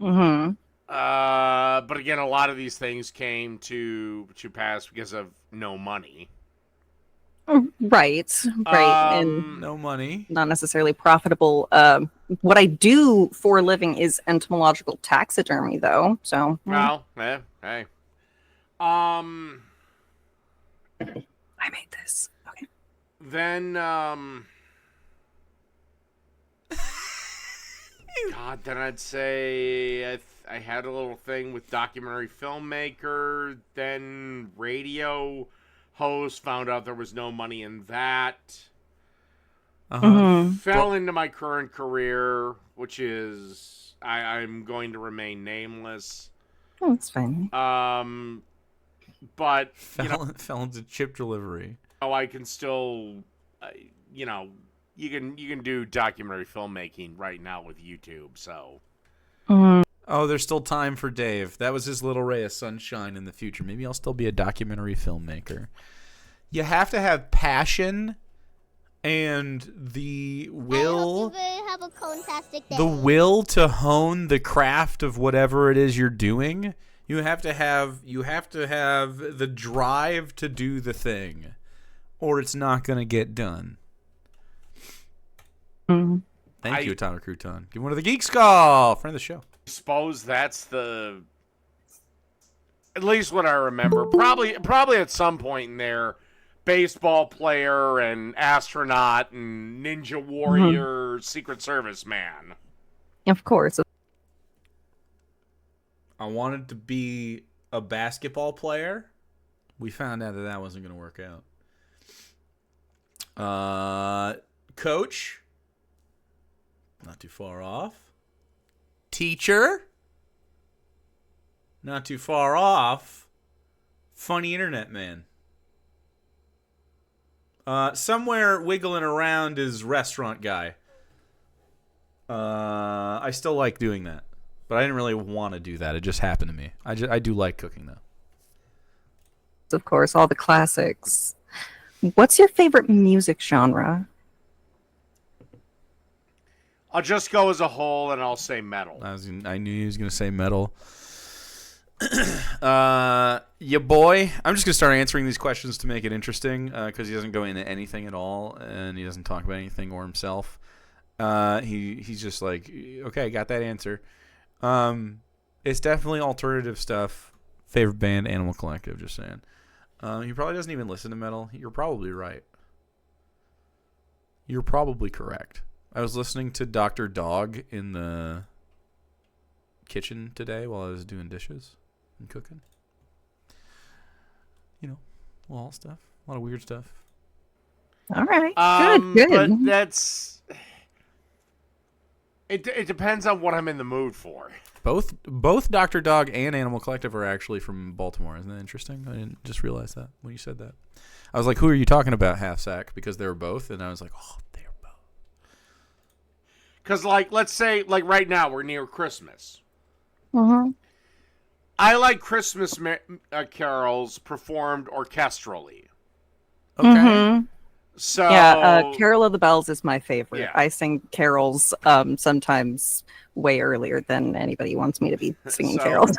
Mm-hmm. But again, a lot of these things came to pass because of no money. Right. And no money. Not necessarily profitable. What I do for a living is entomological taxidermy, though. So. Well, hey. I made this. Okay. Then, God, then I'd say I had a little thing with documentary filmmaker, then radio host, found out there was no money in that. Fell into my current career, which is I'm going to remain nameless. Oh, that's fine. But fell into chip delivery. I can still, you can do documentary filmmaking right now with YouTube. So. Oh, there's still time for Dave. That was his little ray of sunshine in the future. Maybe I'll still be a documentary filmmaker. You have to have passion and the will. Have a fantastic day. The will to hone the craft of whatever it is you're doing. You have to have the drive to do the thing, or it's not going to get done. Thank you, Atomic Crouton. Give one of the Geek Skull, friend of the show. I suppose that's at least what I remember. Probably at some point in there, baseball player and astronaut and ninja warrior, Secret Service man. Of course. I wanted to be a basketball player. We found out that wasn't going to work out. Coach. Not too far off. Teacher. Not too far off. Funny internet man. Somewhere wiggling around is restaurant guy. I still like doing that. But I didn't really want to do that. It just happened to me. I do like cooking, though. Of course, all the classics. What's your favorite music genre? I'll just go as a whole, and I'll say metal. I knew he was going to say metal. Yeah, boy. I'm just going to start answering these questions to make it interesting, because he doesn't go into anything at all, and he doesn't talk about anything or himself. He's just like, okay, got that answer. It's definitely alternative stuff. Favorite band, Animal Collective, just saying. He probably doesn't even listen to metal. You're probably right. You're probably correct. I was listening to Dr. Dog in the kitchen today while I was doing dishes and cooking. all stuff, a lot of weird stuff. All right, good. But that's it. Depends on what I'm in the mood for. Both Dr. Dog and Animal Collective are actually from Baltimore. Isn't that interesting? I didn't just realize that when you said that. I was like, who are you talking about, Half Sack? Because they were both, and I was like, oh, they're both. Because, like, let's say, like, right now, we're near Christmas. Mm-hmm. I like Christmas carols performed orchestrally. Okay. Mm-hmm. So yeah, Carol of the Bells is my favorite. Yeah. I sing carols sometimes way earlier than anybody wants me to be singing carols.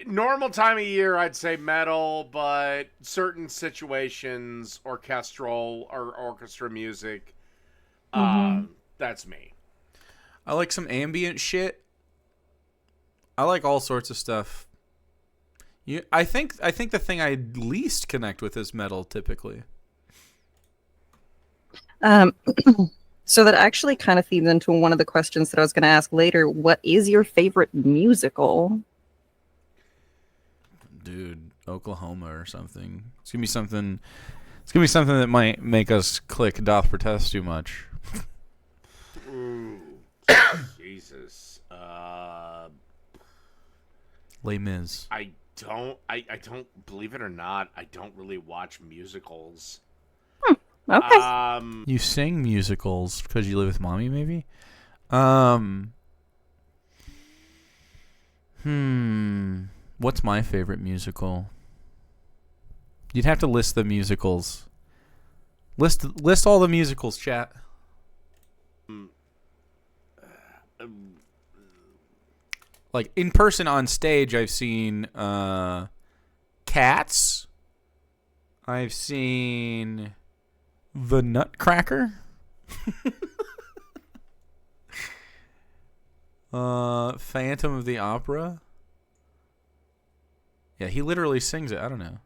Normal time of year, I'd say metal, but certain situations, orchestral or orchestra music, that's me. I like some ambient shit. I like all sorts of stuff. I think the thing I least connect with is metal, typically. So that actually kind of feeds into one of the questions that I was going to ask later. What is your favorite musical? Dude, Oklahoma or something. It's gonna be something. It's gonna be something that might make us click "doth protest" too much. Ooh, Jesus. Les Mis. I don't believe it or not. I don't really watch musicals. Okay. You sing musicals because you live with mommy, maybe? What's my favorite musical? You'd have to list the musicals. List all the musicals, chat. Like in person on stage, I've seen Cats. I've seen The Nutcracker. Phantom of the Opera. Yeah, he literally sings it. I don't know.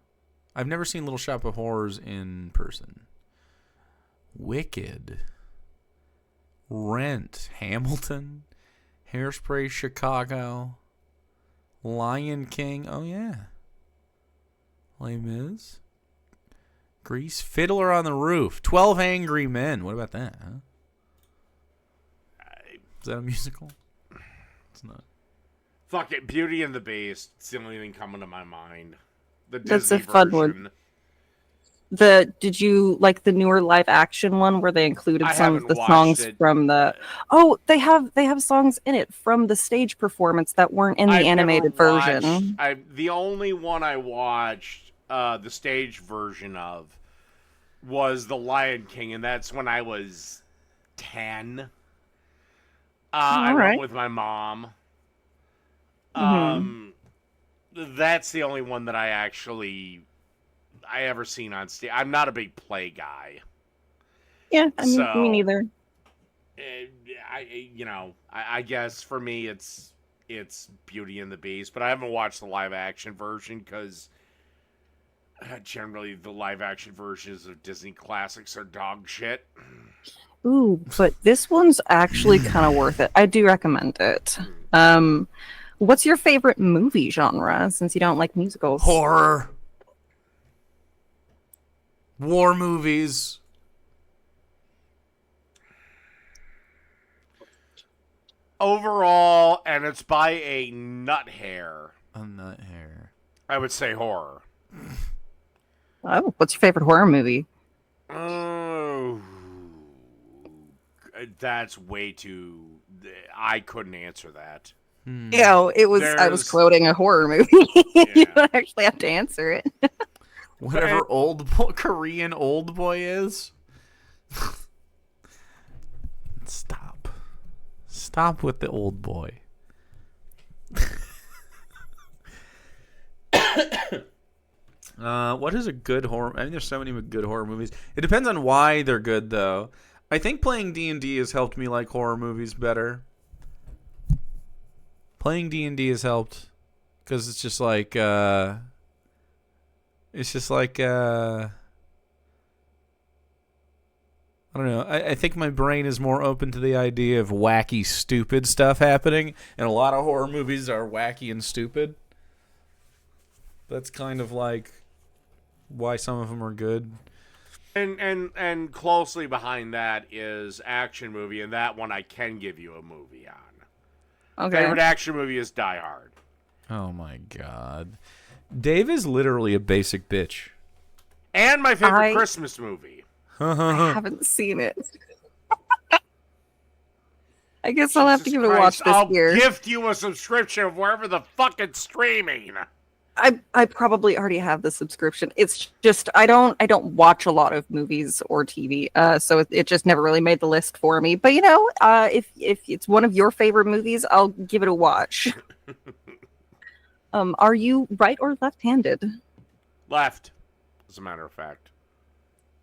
I've never seen Little Shop of Horrors in person. Wicked. Rent. Hamilton. Hairspray, Chicago. Lion King. Oh, yeah. Les Mis. Grease. Fiddler on the Roof. 12 Angry Men. What about that, huh? Is that a musical? It's not. Fuck it. Beauty and the Beast. It's the only thing coming to my mind. The That's Disney a fun version. one. Did you like the newer live action one where they included some of the songs from the? Oh, they have songs in it from the stage performance that weren't in the animated version. The only one I watched the stage version of was The Lion King, and that's when I was 10. I went with my mom. That's the only one that I ever seen on stage. I'm not a big play guy. Yeah, me neither. I guess for me it's Beauty and the Beast, but I haven't watched the live action version because generally the live action versions of Disney classics are dog shit. Ooh, but this one's actually kind of worth it. I do recommend it. What's your favorite movie genre, since you don't like musicals? Horror. War movies. Overall, and it's by a nut hair. A nut hair. I would say horror. Oh, what's your favorite horror movie? Oh, that's way too. I couldn't answer that. Yeah, it was. I was quoting a horror movie. You don't actually have to answer it. Whatever Korean old boy is. Stop with the old boy. What is a good horror? I mean, there's so many good horror movies. It depends on why they're good, though. I think playing D&D has helped me like horror movies better. Playing D&D has helped because it's just like I don't know. I think my brain is more open to the idea of wacky, stupid stuff happening, and a lot of horror movies are wacky and stupid. That's kind of like why some of them are good. And closely behind that is action movie, and that one I can give you a movie on. Okay. Favorite action movie is Die Hard. Oh my god. Dave is literally a basic bitch. And my favorite Christmas movie. I haven't seen it. I guess I'll have to give it a watch this year. I'll gift you a subscription of wherever the fuck it's streaming. I probably already have the subscription. It's just I don't watch a lot of movies or TV, so it just never really made the list for me. But if it's one of your favorite movies, I'll give it a watch. Are you right or left-handed? Left, as a matter of fact.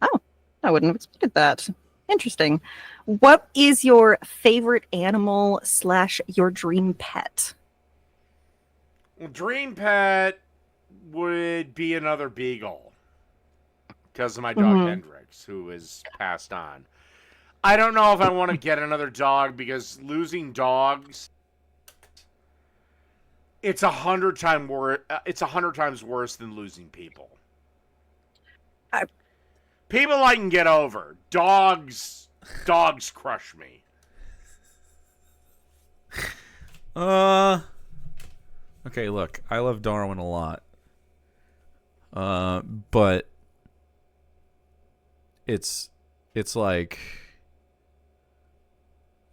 Oh, I wouldn't have expected that. Interesting. What is your favorite animal / your dream pet? Well, dream pet would be another beagle. Because of my dog Hendrix, who is passed on. I don't know if I want to get another dog because losing dogs, it's 100 times worse than losing people. People I can get over. Dogs crush me. Okay, look, I love Darwin a lot. But it's like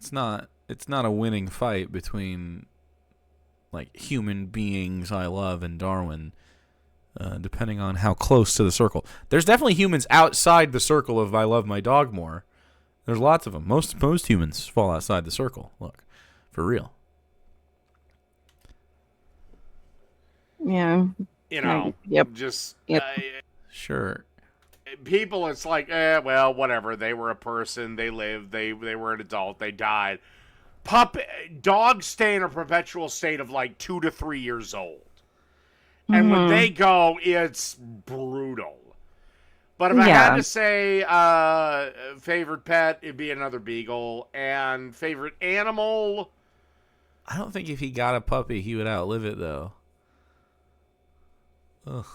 it's not a winning fight between like human beings I love and Darwin. Depending on how close to the circle. There's definitely humans outside the circle of I love my dog more. There's lots of them. Most humans fall outside the circle. Look, for real. Yeah. Yep. Just sure. People, it's like, well, whatever. They were a person. They lived. They were an adult. They died. Dogs stay in a perpetual state of like 2 to 3 years old. And when they go, it's brutal. But if I had to say favorite pet, it'd be another beagle. And favorite animal... I don't think if he got a puppy, he would outlive it, though. Ugh.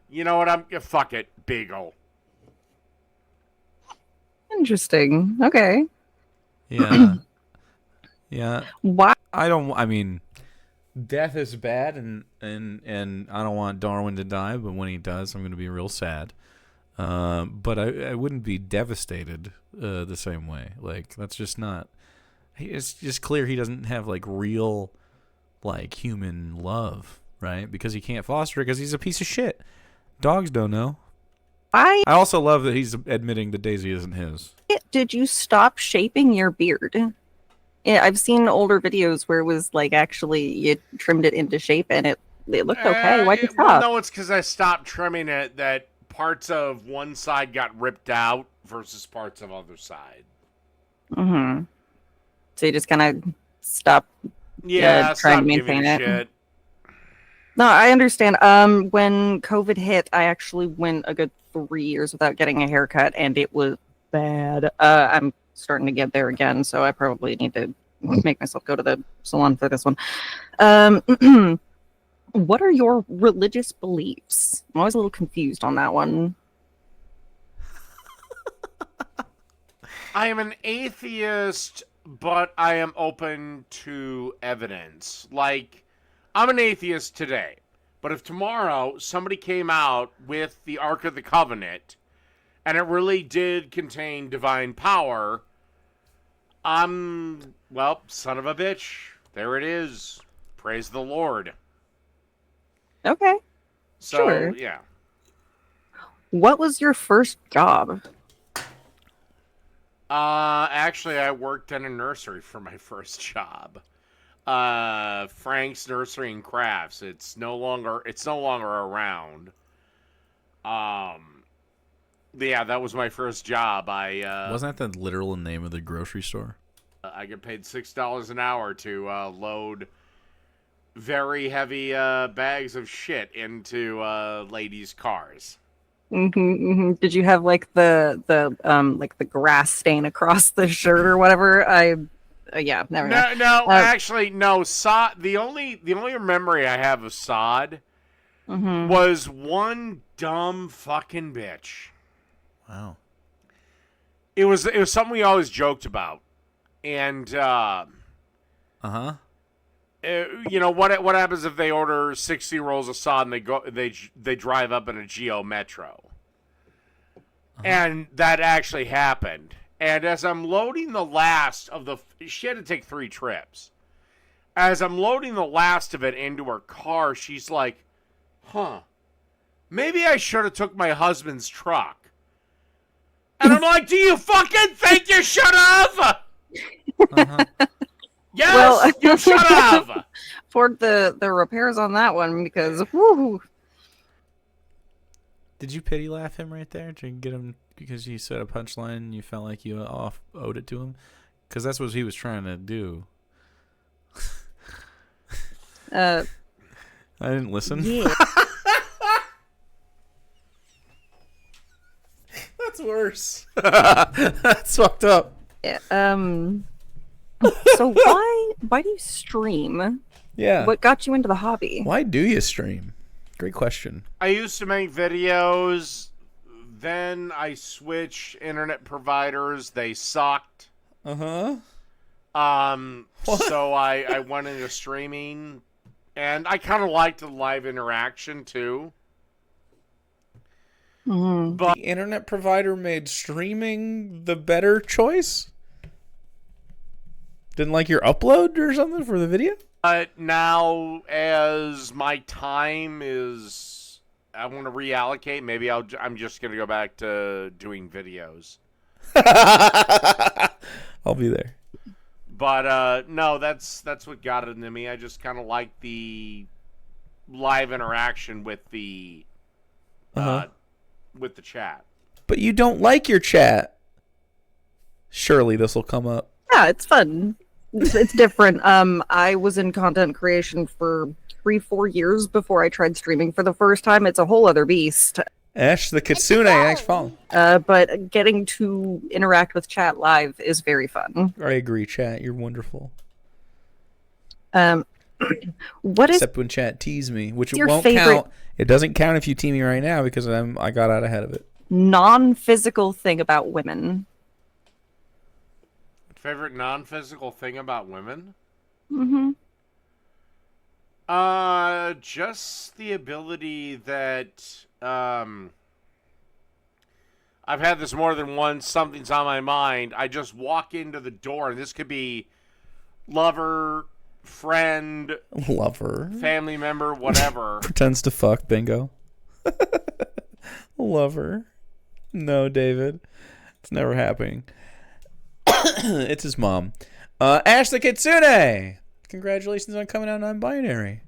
You know what? Fuck it. Beagle. Interesting. Okay. Yeah. Yeah. Why? I mean... Death is bad, and I don't want Darwin to die, but when he does, I'm going to be real sad. But I wouldn't be devastated the same way. Like, that's just not... It's just clear he doesn't have, like, real, like, human love, right? Because he can't foster it because he's a piece of shit. Dogs don't know. I also love that he's admitting that Daisy isn't his. Did you stop shaping your beard? Yeah, I've seen older videos where it was like actually you trimmed it into shape and it looked okay. Why'd you stop? Well, no, it's because I stopped trimming it that parts of one side got ripped out versus parts of other side. Mm-hmm. So you just kind of stopped trying to maintain it. Shit. No, I understand. When COVID hit, I actually went a good 3 years without getting a haircut and it was bad. I'm starting to get there again, so I probably need to make myself go to the salon for this one. What are your religious beliefs? I'm always a little confused on that one. I am an atheist, but I am open to evidence. Like, I'm an atheist today, but if tomorrow somebody came out with the Ark of the Covenant and it really did contain divine power, well, son of a bitch. There it is. Praise the Lord. Okay. So, sure. Yeah. What was your first job? Actually, I worked in a nursery for my first job. Frank's Nursery and Crafts. It's no longer around. Yeah, that was my first job. Wasn't that the literal name of the grocery store? I get paid $6 an hour to load very heavy bags of shit into ladies' cars. Mm-hmm, mm-hmm. Did you have like the grass stain across the shirt or whatever? Yeah, never mind. No, actually, no. Sod. The only memory I have of sod was one dumb fucking bitch. Wow. It was something we always joked about, and you know what happens if they order 60 rolls of sod and they drive up in a Geo Metro, and that actually happened. And as I'm loading the last of she had to take 3 trips. As I'm loading the last of it into her car, she's like, "Huh, maybe I should have took my husband's truck." And I'm like, "Do you fucking think you should have?" Yes, Well, you should have. For the repairs on that one, because whoo. Did you pity laugh him right there to get him because you said a punchline and you felt like you owed it to him? Because that's what he was trying to do. I didn't listen. Yeah. That's worse. That's fucked up. Yeah, so why do you stream? Yeah. What got you into the hobby? Why do you stream? Great question. I used to make videos. Then I switched internet providers. They sucked. So I went into streaming, and I kind of liked the live interaction too. But the internet provider made streaming the better choice? Didn't like your upload or something for the video? But now, as my time is, I want to reallocate. Maybe I'm just going to go back to doing videos. I'll be there. But no, that's what got it into me. I just kind of like the live interaction with the chat. But you don't like your chat. Surely this will come up. Yeah, it's fun. It's different. I was in content creation for 3-4 years before I tried streaming for the first time. It's a whole other beast. Ash the Kitsune, thanks for following. But getting to interact with chat live is very fun. I agree, chat. You're wonderful. What is Except when chat tease me, which it your won't favorite count. It doesn't count if you tease me right now because I got out ahead of it. non-physical thing about women? Favorite non-physical thing about women? Mm-hmm. Just the ability that, I've had this more than once, something's on my mind. I just walk into the door, and this could be lover, friend, Lover. family member, whatever. Pretends to fuck, bingo. Lover. No, David. It's never happening. It's his mom. Ash the Kitsune! Congratulations on coming out non-binary.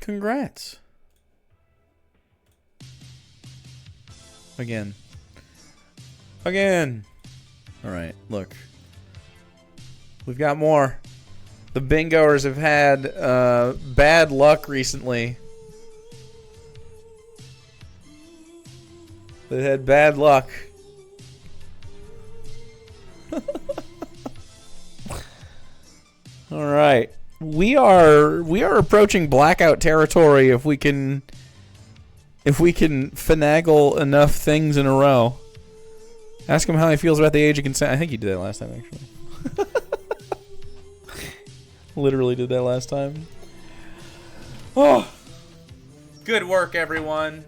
Congrats. Again. Alright, look. We've got more. The bingoers have had bad luck recently. They had bad luck. All right, we are approaching blackout territory if we can finagle enough things in a row. Ask him how he feels about the age of consent. I think he did that last time, actually. Literally did that last time. Oh, good work, everyone.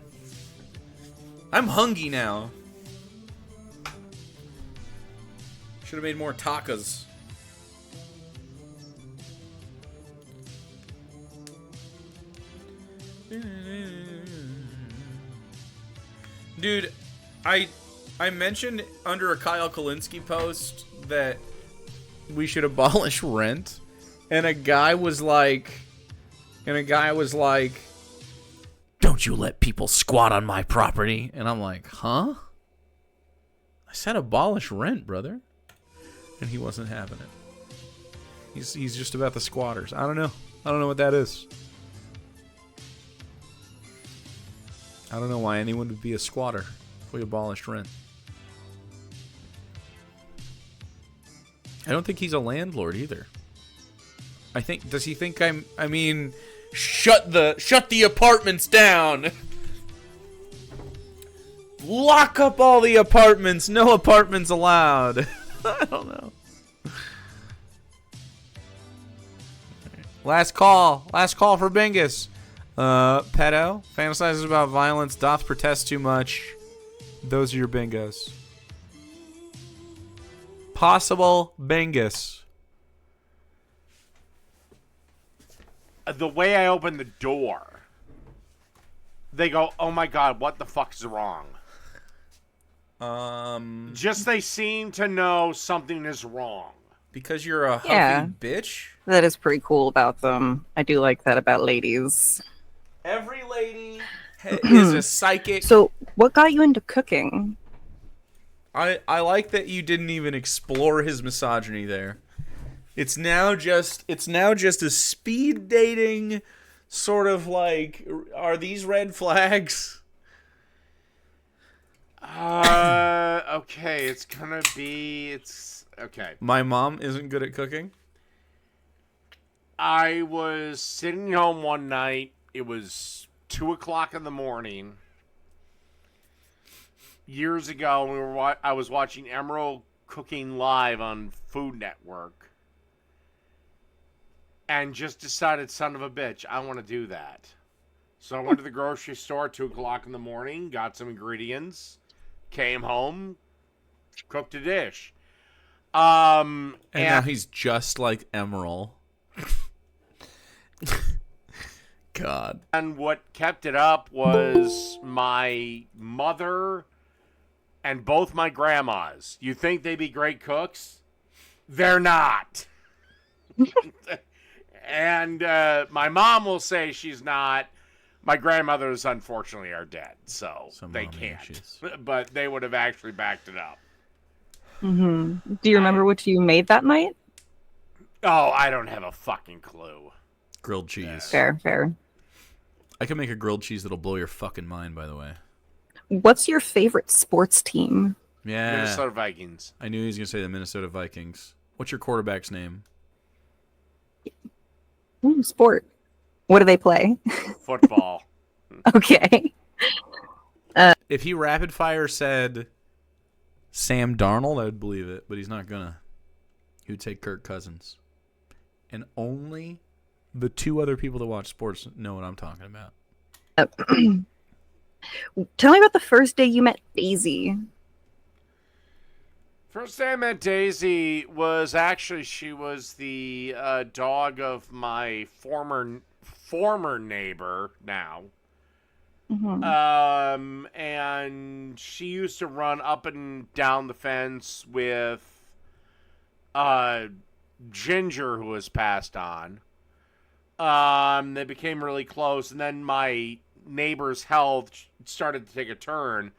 I'm hungry now. Should have made more tacos. Dude, I mentioned under a Kyle Kalinske post that we should abolish rent, and a guy was like, "Don't you let people squat on my property?" And I'm like, "Huh? I said abolish rent, brother." And he wasn't having it. He's just about the squatters. I don't know what that is. I don't know why anyone would be a squatter if we abolished rent. I don't think he's a landlord either. Does he think I mean, Shut the apartments down. Lock up all the apartments. No apartments allowed. I don't know. Last call. Last call for Bingus. Pedo. Fantasizes about violence. Doth protest too much. Those are your bingos. Possible Bingus. The way I open the door, they go, "Oh my God, what the fuck's wrong?" Just they seem to know something is wrong. Because you're a huffy bitch? That is pretty cool about them. I do like that about ladies. Every lady is a psychic. So, what got you into cooking? I like that you didn't even explore his misogyny there. It's now just a speed dating sort of like, are these red flags? Okay, it's okay. My mom isn't good at cooking. I was sitting home one night. It was 2:00 in the morning. Years ago, I was watching Emerald cooking live on Food Network. And just decided, son of a bitch, I want to do that. So I went to the grocery store 2:00 in the morning, got some ingredients, came home, cooked a dish. And now he's just like Emerald. God. And what kept it up was my mother and both my grandmas. You think they'd be great cooks? They're not. And my mom will say she's not. My grandmothers, unfortunately, are dead, so they can't. Issues. But they would have actually backed it up. Mm-hmm. Do you remember what you made that night? Oh, I don't have a fucking clue. Grilled cheese. Fair. I can make a grilled cheese that'll blow your fucking mind, by the way. What's your favorite sports team? Yeah. Minnesota Vikings. I knew he was going to say the Minnesota Vikings. What's your quarterback's name? Sport. What do they play? Football. Okay. If he rapid fire said Sam Darnold, I would believe it, but he's not gonna. He would take Kirk Cousins. And only the two other people that watch sports know what I'm talking about. Tell me about the first day you met Daisy. First day I met Daisy was actually, she was the dog of my former neighbor now. Mm-hmm. And she used to run up and down the fence with Ginger, who was passed on. They became really close, and then my neighbor's health started to take a turn,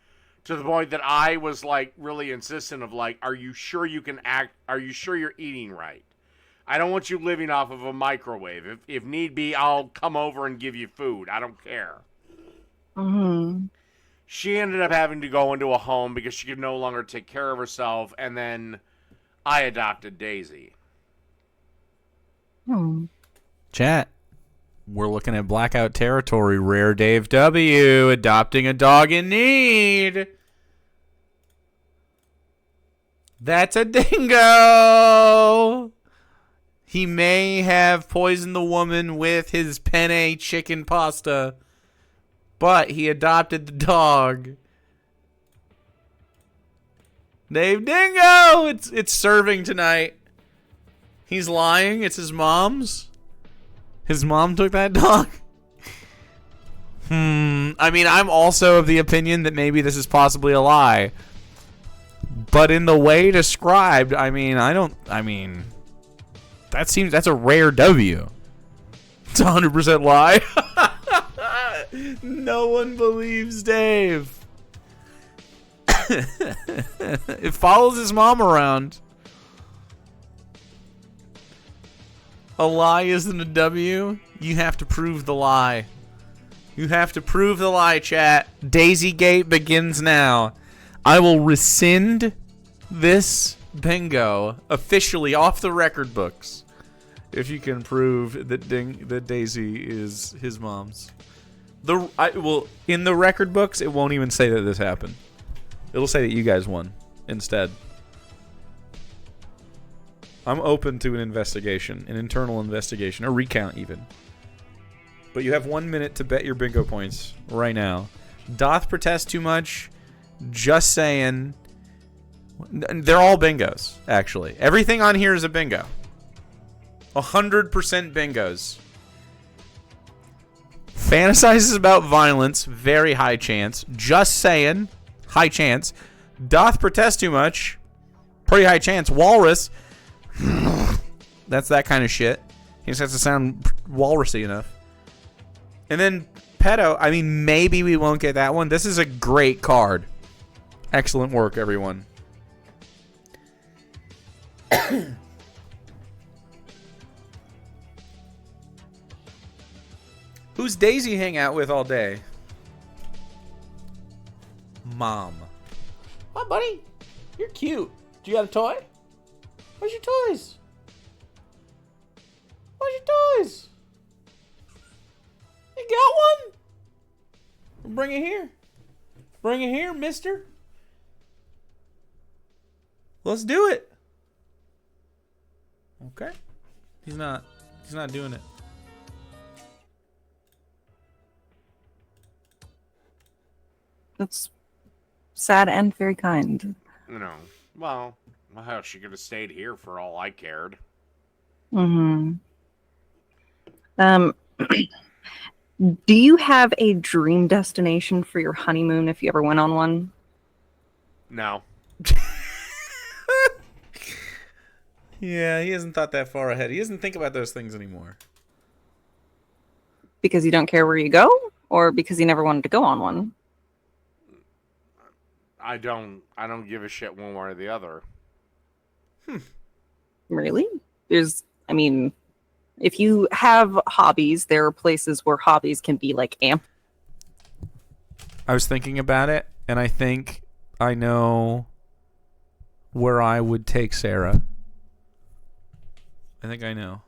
to the point that I was like really insistent of like, are you sure you can act? Are you sure you're eating right? I don't want you living off of a microwave. If need be, I'll come over and give you food. I don't care. Mm-hmm. She ended up having to go into a home because she could no longer take care of herself, and then I adopted Daisy. Chat. We're looking at blackout territory. Rare Dave W. adopting a dog in need. That's a dingo. He may have poisoned the woman with his penne chicken pasta, but he adopted the dog. Dave Dingo! It's serving tonight. He's lying. It's his mom's. His mom took that dog? I mean, I'm also of the opinion that maybe this is possibly a lie. But in the way described, that's a rare W. It's 100% lie. No one believes Dave. It follows his mom around. A lie isn't a W. You have to prove the lie. You have to prove the lie, chat. Daisygate begins now. I will rescind this bingo officially off the record books if you can prove that that Daisy is his mom's. In the record books, it won't even say that this happened. It'll say that you guys won instead. I'm open to an investigation, an internal investigation, a recount even. But you have 1 minute to bet your bingo points right now. Doth protest too much? Just saying. They're all bingos, actually. Everything on here is a bingo. 100% bingos. Fantasizes about violence, very high chance. Just saying, high chance. Doth protest too much? Pretty high chance. Walrus. That's that kind of shit. He just has to sound walrusy enough. And then pedo, I mean, maybe we won't get that one. This is a great card. Excellent work, everyone. Who's Daisy hang out with all day? Mom. Hi, buddy. You're cute. Do you got a toy? Where's your toys? Where's your toys? You got one? Bring it here. Bring it here, mister. Let's do it. Okay. He's not doing it. That's sad and very kind. Well, hell, she could have stayed here for all I cared. Mm-hmm. Do you have a dream destination for your honeymoon if you ever went on one? No. Yeah, he hasn't thought that far ahead. He doesn't think about those things anymore. Because you don't care where you go? Or because you never wanted to go on one? I don't give a shit one way or the other. Really? If you have hobbies, there are places where hobbies can be like amp. I was thinking about it, and I think I know where I would take Sarah. I think I know.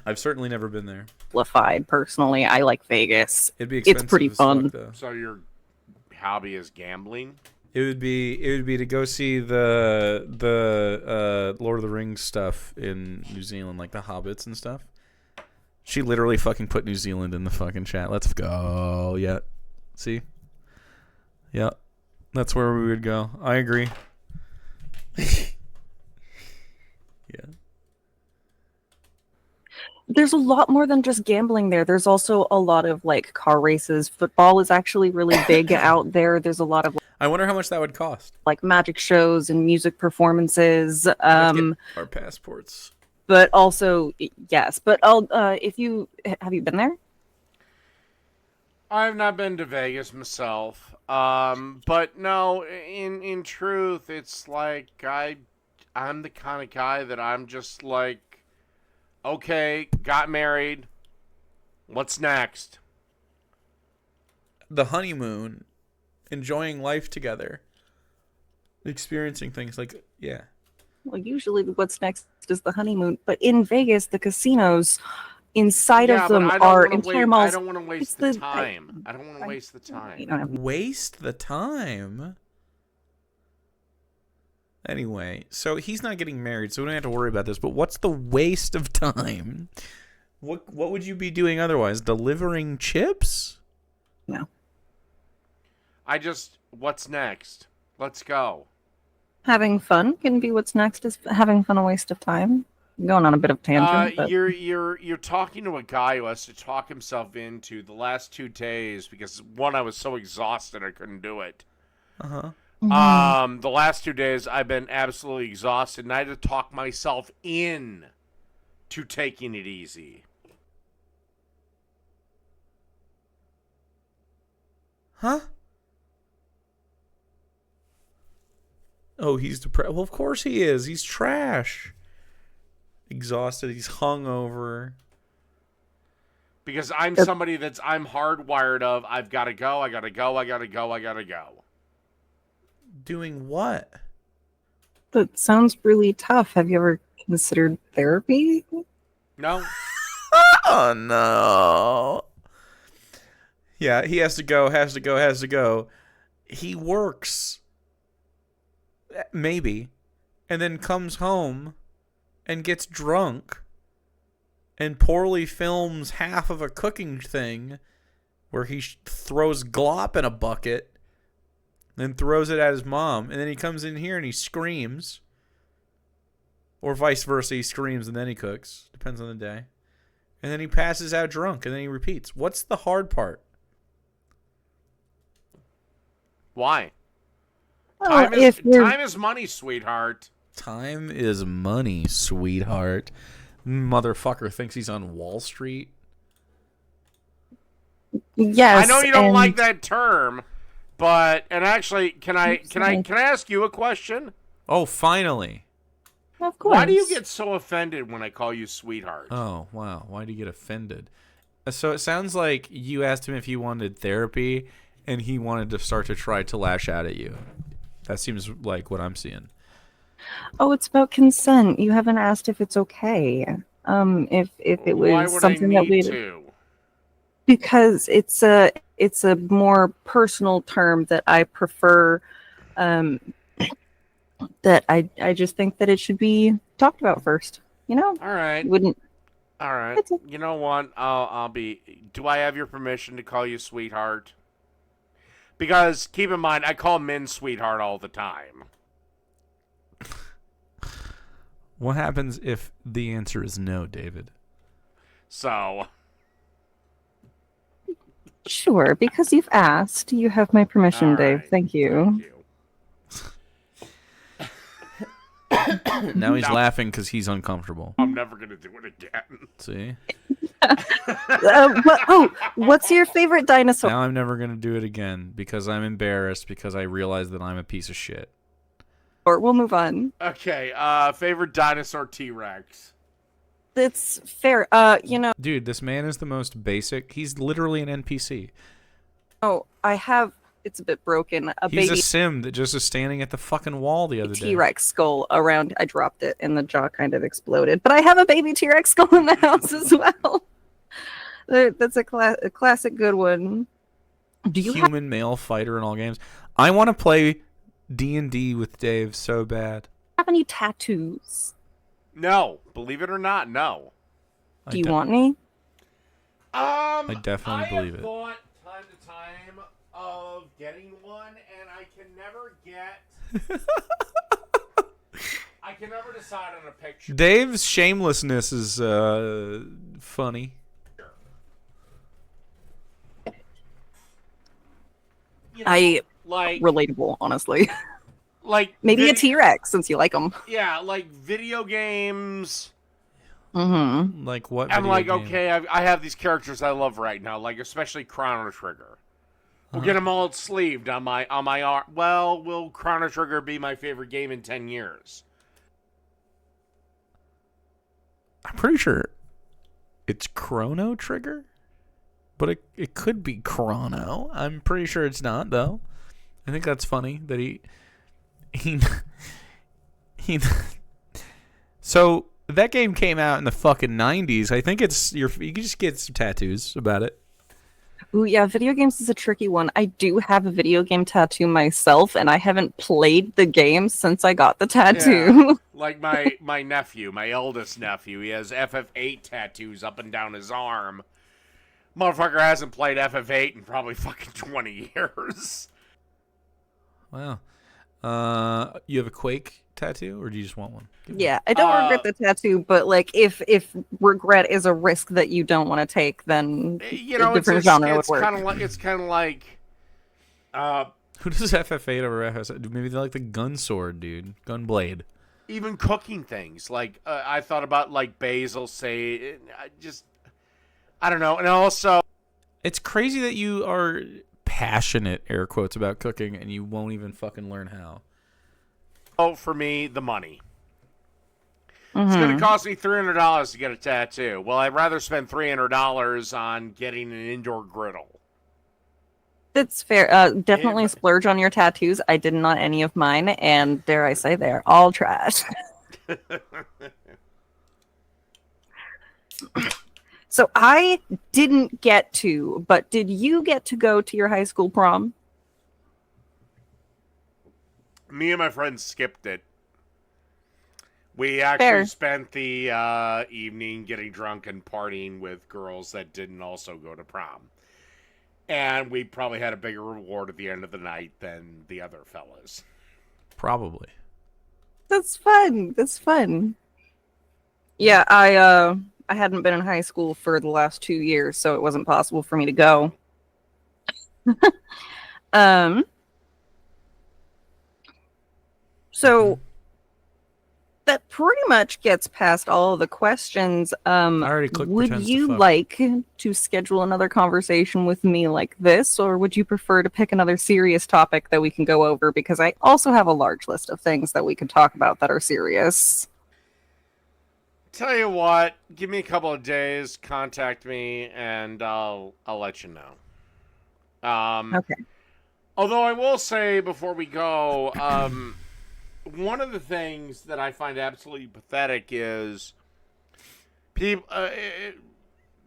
I've certainly never been there. Simplified, personally. I like Vegas. It'd be expensive. It's pretty fun. So your hobby is gambling? It would be to go see the Lord of the Rings stuff in New Zealand, like the Hobbits and stuff. She literally fucking put New Zealand in the fucking chat. Let's go. Yeah. See? Yeah. That's where we would go. I agree. Yeah. There's a lot more than just gambling there. There's also a lot of like car races. Football is actually really big out there. There's a lot of I wonder how much that would cost. like magic shows and music performances. Let's get our passports. But also yes. But have you been there? I've not been to Vegas myself. But no, in truth, it's like I'm the kind of guy that I'm just like, okay, got married. What's next? The honeymoon, enjoying life together, experiencing things like, yeah. Well, usually what's next is the honeymoon. But in Vegas, the casinos inside of them are entire malls. I don't want to waste the time. I don't want to waste the time. Waste the time? Anyway, so he's not getting married, so we don't have to worry about this. But what's the waste of time? What would you be doing otherwise? Delivering chips? No. What's next? Let's go. Having fun can be what's next. Is having fun a waste of time? I'm going on a bit of tangent. But... You're talking to a guy who has to talk himself into the last 2 days because one, I was so exhausted I couldn't do it. Uh-huh. The last 2 days I've been absolutely exhausted, and I had to talk myself in to taking it easy. Huh? Oh, he's depressed. Well, of course he is. He's trash. Exhausted. He's hungover. Because I'm somebody I'm hardwired of, I've got to go, I got to go, I got to go, I got to go. Doing what? That sounds really tough. Have you ever considered therapy? No. Oh no. Yeah, he has to go. He works. Maybe. And then comes home and gets drunk and poorly films half of a cooking thing where he throws glop in a bucket and throws it at his mom. And then he comes in here and he screams. Or vice versa, he screams and then he cooks. Depends on the day. And then he passes out drunk and then he repeats. What's the hard part? Why? Well, Time is money, sweetheart. Time is money, sweetheart. Motherfucker thinks he's on Wall Street. Yes. I know you don't like that term, but actually, can I ask you a question? Oh, finally. Of course. Why do you get so offended when I call you sweetheart? Oh, wow. Why do you get offended? So it sounds like you asked him if he wanted therapy and he wanted to start to try to lash out at you. That seems like what I'm seeing. Oh, it's about consent. You haven't asked if it's okay. If it was Why would something I that need we to? Because it's a more personal term that I prefer. That I just think that it should be talked about first. You know. All right. Wouldn't. All right. You know what? I'll be. Do I have your permission to call you sweetheart? Because keep in mind, I call men sweetheart all the time. What happens if the answer is no, David? So. Sure, because you've asked. You have my permission, All Dave. right. Thank you. Now he's laughing because he's uncomfortable. I'm never going to do it again. See? What's your favorite dinosaur? Now I'm never going to do it again because I'm embarrassed because I realize that I'm a piece of shit. Or we'll move on. Okay, favorite dinosaur T-Rex. It's fair. Dude, this man is the most basic. He's literally an NPC. Oh, I have. It's a bit broken. He's baby a sim that just is standing at the fucking wall the other day. T-Rex skull around. I dropped it and the jaw kind of exploded. But I have a baby T-Rex skull in the house as well. That's a classic good one. Do you Human male fighter in all games? I want to play D&D with Dave so bad. have any tattoos? No, believe it or not, no. Do you want any? I definitely believe have it. thought time to time of getting one, and I can never get. I can never decide on a picture. Dave's shamelessness is funny. You know, Relatable, honestly. Like maybe a T-Rex since you like them. Yeah, like video games. Mm-hmm. Like what? I'm video like, game? okay, I have these characters I love right now, like especially Chrono Trigger. We'll get them all sleeved on my arm. Well, will Chrono Trigger be my favorite game in 10 years? I'm pretty sure it's Chrono Trigger, but it could be Chrono. I'm pretty sure it's not though. I think that's funny that he. So that game came out in the fucking 90s. I think you can just get some tattoos about it. Ooh, yeah, video games is a tricky one. I do have a video game tattoo myself, and I haven't played the game since I got the tattoo. Yeah. Like my nephew, my eldest nephew, he has FF8 tattoos up and down his arm. Motherfucker hasn't played FF8 in probably fucking 20 years. Wow. You have a Quake tattoo, or do you just want one? Yeah, I don't regret the tattoo, but like if regret is a risk that you don't want to take, then a different genre would work. It's kind of like who does FF8 over FF7? Maybe they like the gun sword, dude. Gun blade. Even cooking things. Like I thought about like basil, say I don't know. And also it's crazy that you are passionate, air quotes, about cooking and you won't even fucking learn how. Oh, for me, the money. It's going to cost me $300 to get a tattoo. Well, I'd rather spend $300 on getting an indoor griddle. That's fair. Definitely splurge on your tattoos. I did not any of mine, and dare I say, they're all trash. So I didn't get to, but did you get to go to your high school prom? Me and my friends skipped it. We actually spent the evening getting drunk and partying with girls that didn't also go to prom. And we probably had a bigger reward at the end of the night than the other fellas. Probably. That's fun. That's fun. Yeah, I hadn't been in high school for the last 2 years, so it wasn't possible for me to go. So that pretty much gets past all of the questions. I already clicked Would pretends to you fuck. like to schedule another conversation with me like this, or would you prefer to pick another serious topic that we can go over? Because I also have a large list of things that we can talk about that are serious. Tell you what, give me a couple of days, contact me, and I'll let you know. Okay. Although I will say before we go, one of the things that I find absolutely pathetic is people,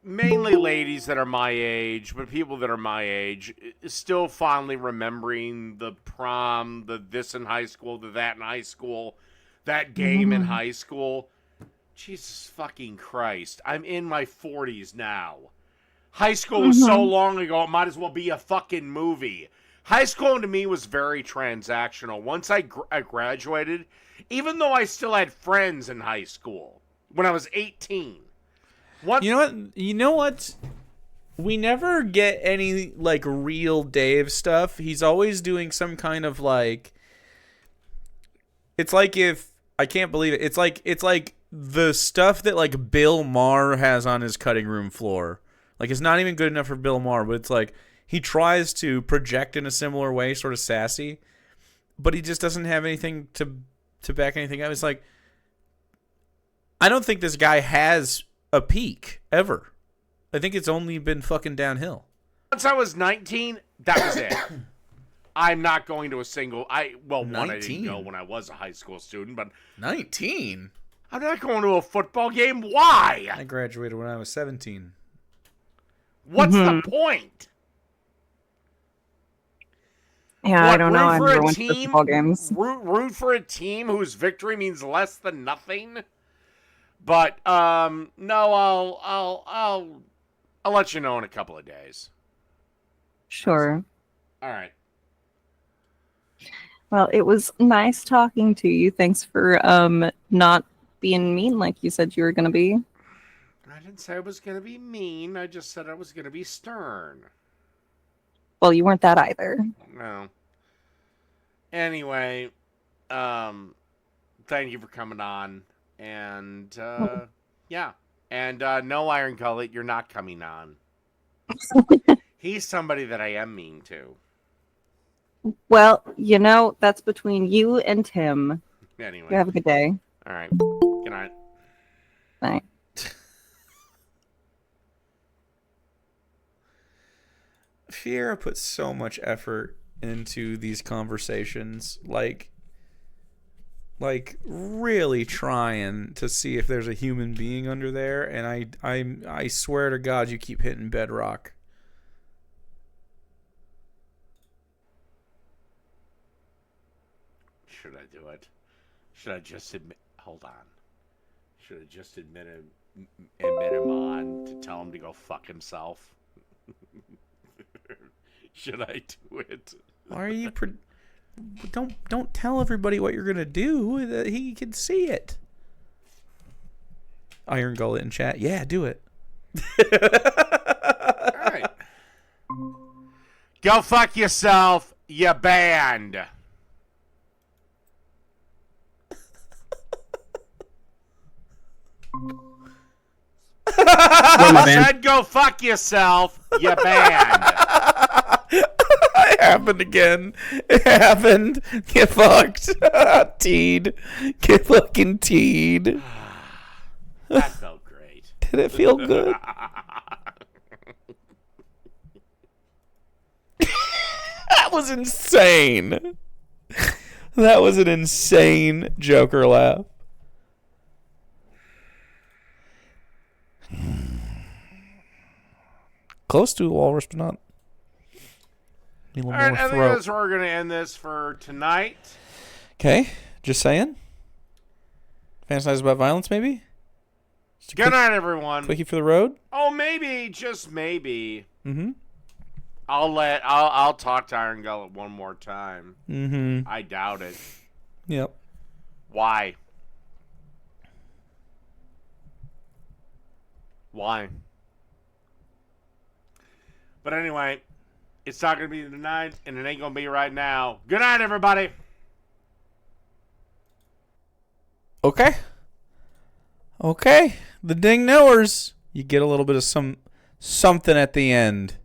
mainly ladies that are my age, but people that are my age, still fondly remembering the prom, the this in high school, the that in high school, that game in high school. Jesus fucking Christ. I'm in my 40s now. High school was so long ago, it might as well be a fucking movie. High school to me was very transactional. Once I graduated, even though I still had friends in high school when I was 18. You know what? We never get any like real Dave stuff. He's always doing some kind of like. It's like if I can't believe it. It's like the stuff that like Bill Maher has on his cutting room floor. Like it's not even good enough for Bill Maher, but it's like he tries to project in a similar way, sort of sassy, but he just doesn't have anything to back anything up. It's like I don't think this guy has a peak ever. I think it's only been fucking downhill. Once I was 19, that was it. I'm not going to a single. One, I didn't go when I was a high school student, but 19. I'm not going to a football game. Why? I graduated when I was 17. What's the point? Yeah, I don't know. I never went to football games. Root for a team whose victory means less than nothing. But no, I'll let you know in a couple of days. Sure. All right. Well, it was nice talking to you. Thanks for not being mean like you said you were going to be. I didn't say I was going to be mean. I just said I was going to be stern. Well, you weren't that either. No. Anyway, thank you for coming on. And, yeah. And no, Iron Gullet, you're not coming on. He's somebody that I am mean to. Well, you know, that's between you and Tim. Anyway. You have a good day. All right. Good night. Bye. Fiera puts so much effort into these conversations, like really trying to see if there's a human being under there, and I swear to God, you keep hitting bedrock. Should I do it? Should I just admit? Hold on. Should I just admit him on to tell him to go fuck himself? Should I do it? Why are you? Don't tell everybody what you're gonna do. He can see it. Iron Gullet in chat. Yeah, do it. All right. Go fuck yourself. You banned. I said go fuck yourself. You banned. It happened again. It happened. Get fucked. Teed. Get fucking teed. That felt great. Did it feel good? That was insane. That was an insane Joker laugh. Close to a walrus, but not. Need a All little right, more I think throat. that's where we're going to end this for tonight. Okay, just saying. Fantasize about violence, maybe? Good night, everyone. Quickie for the road? Oh, maybe, just maybe. Mm-hmm. I'll talk to Iron Gullet one more time. Mm-hmm. I doubt it. Yep. Why? Why? But anyway, it's not going to be tonight, and it ain't going to be right now. Good night, everybody. Okay. Okay. The ding knowers. You get a little bit of something at the end.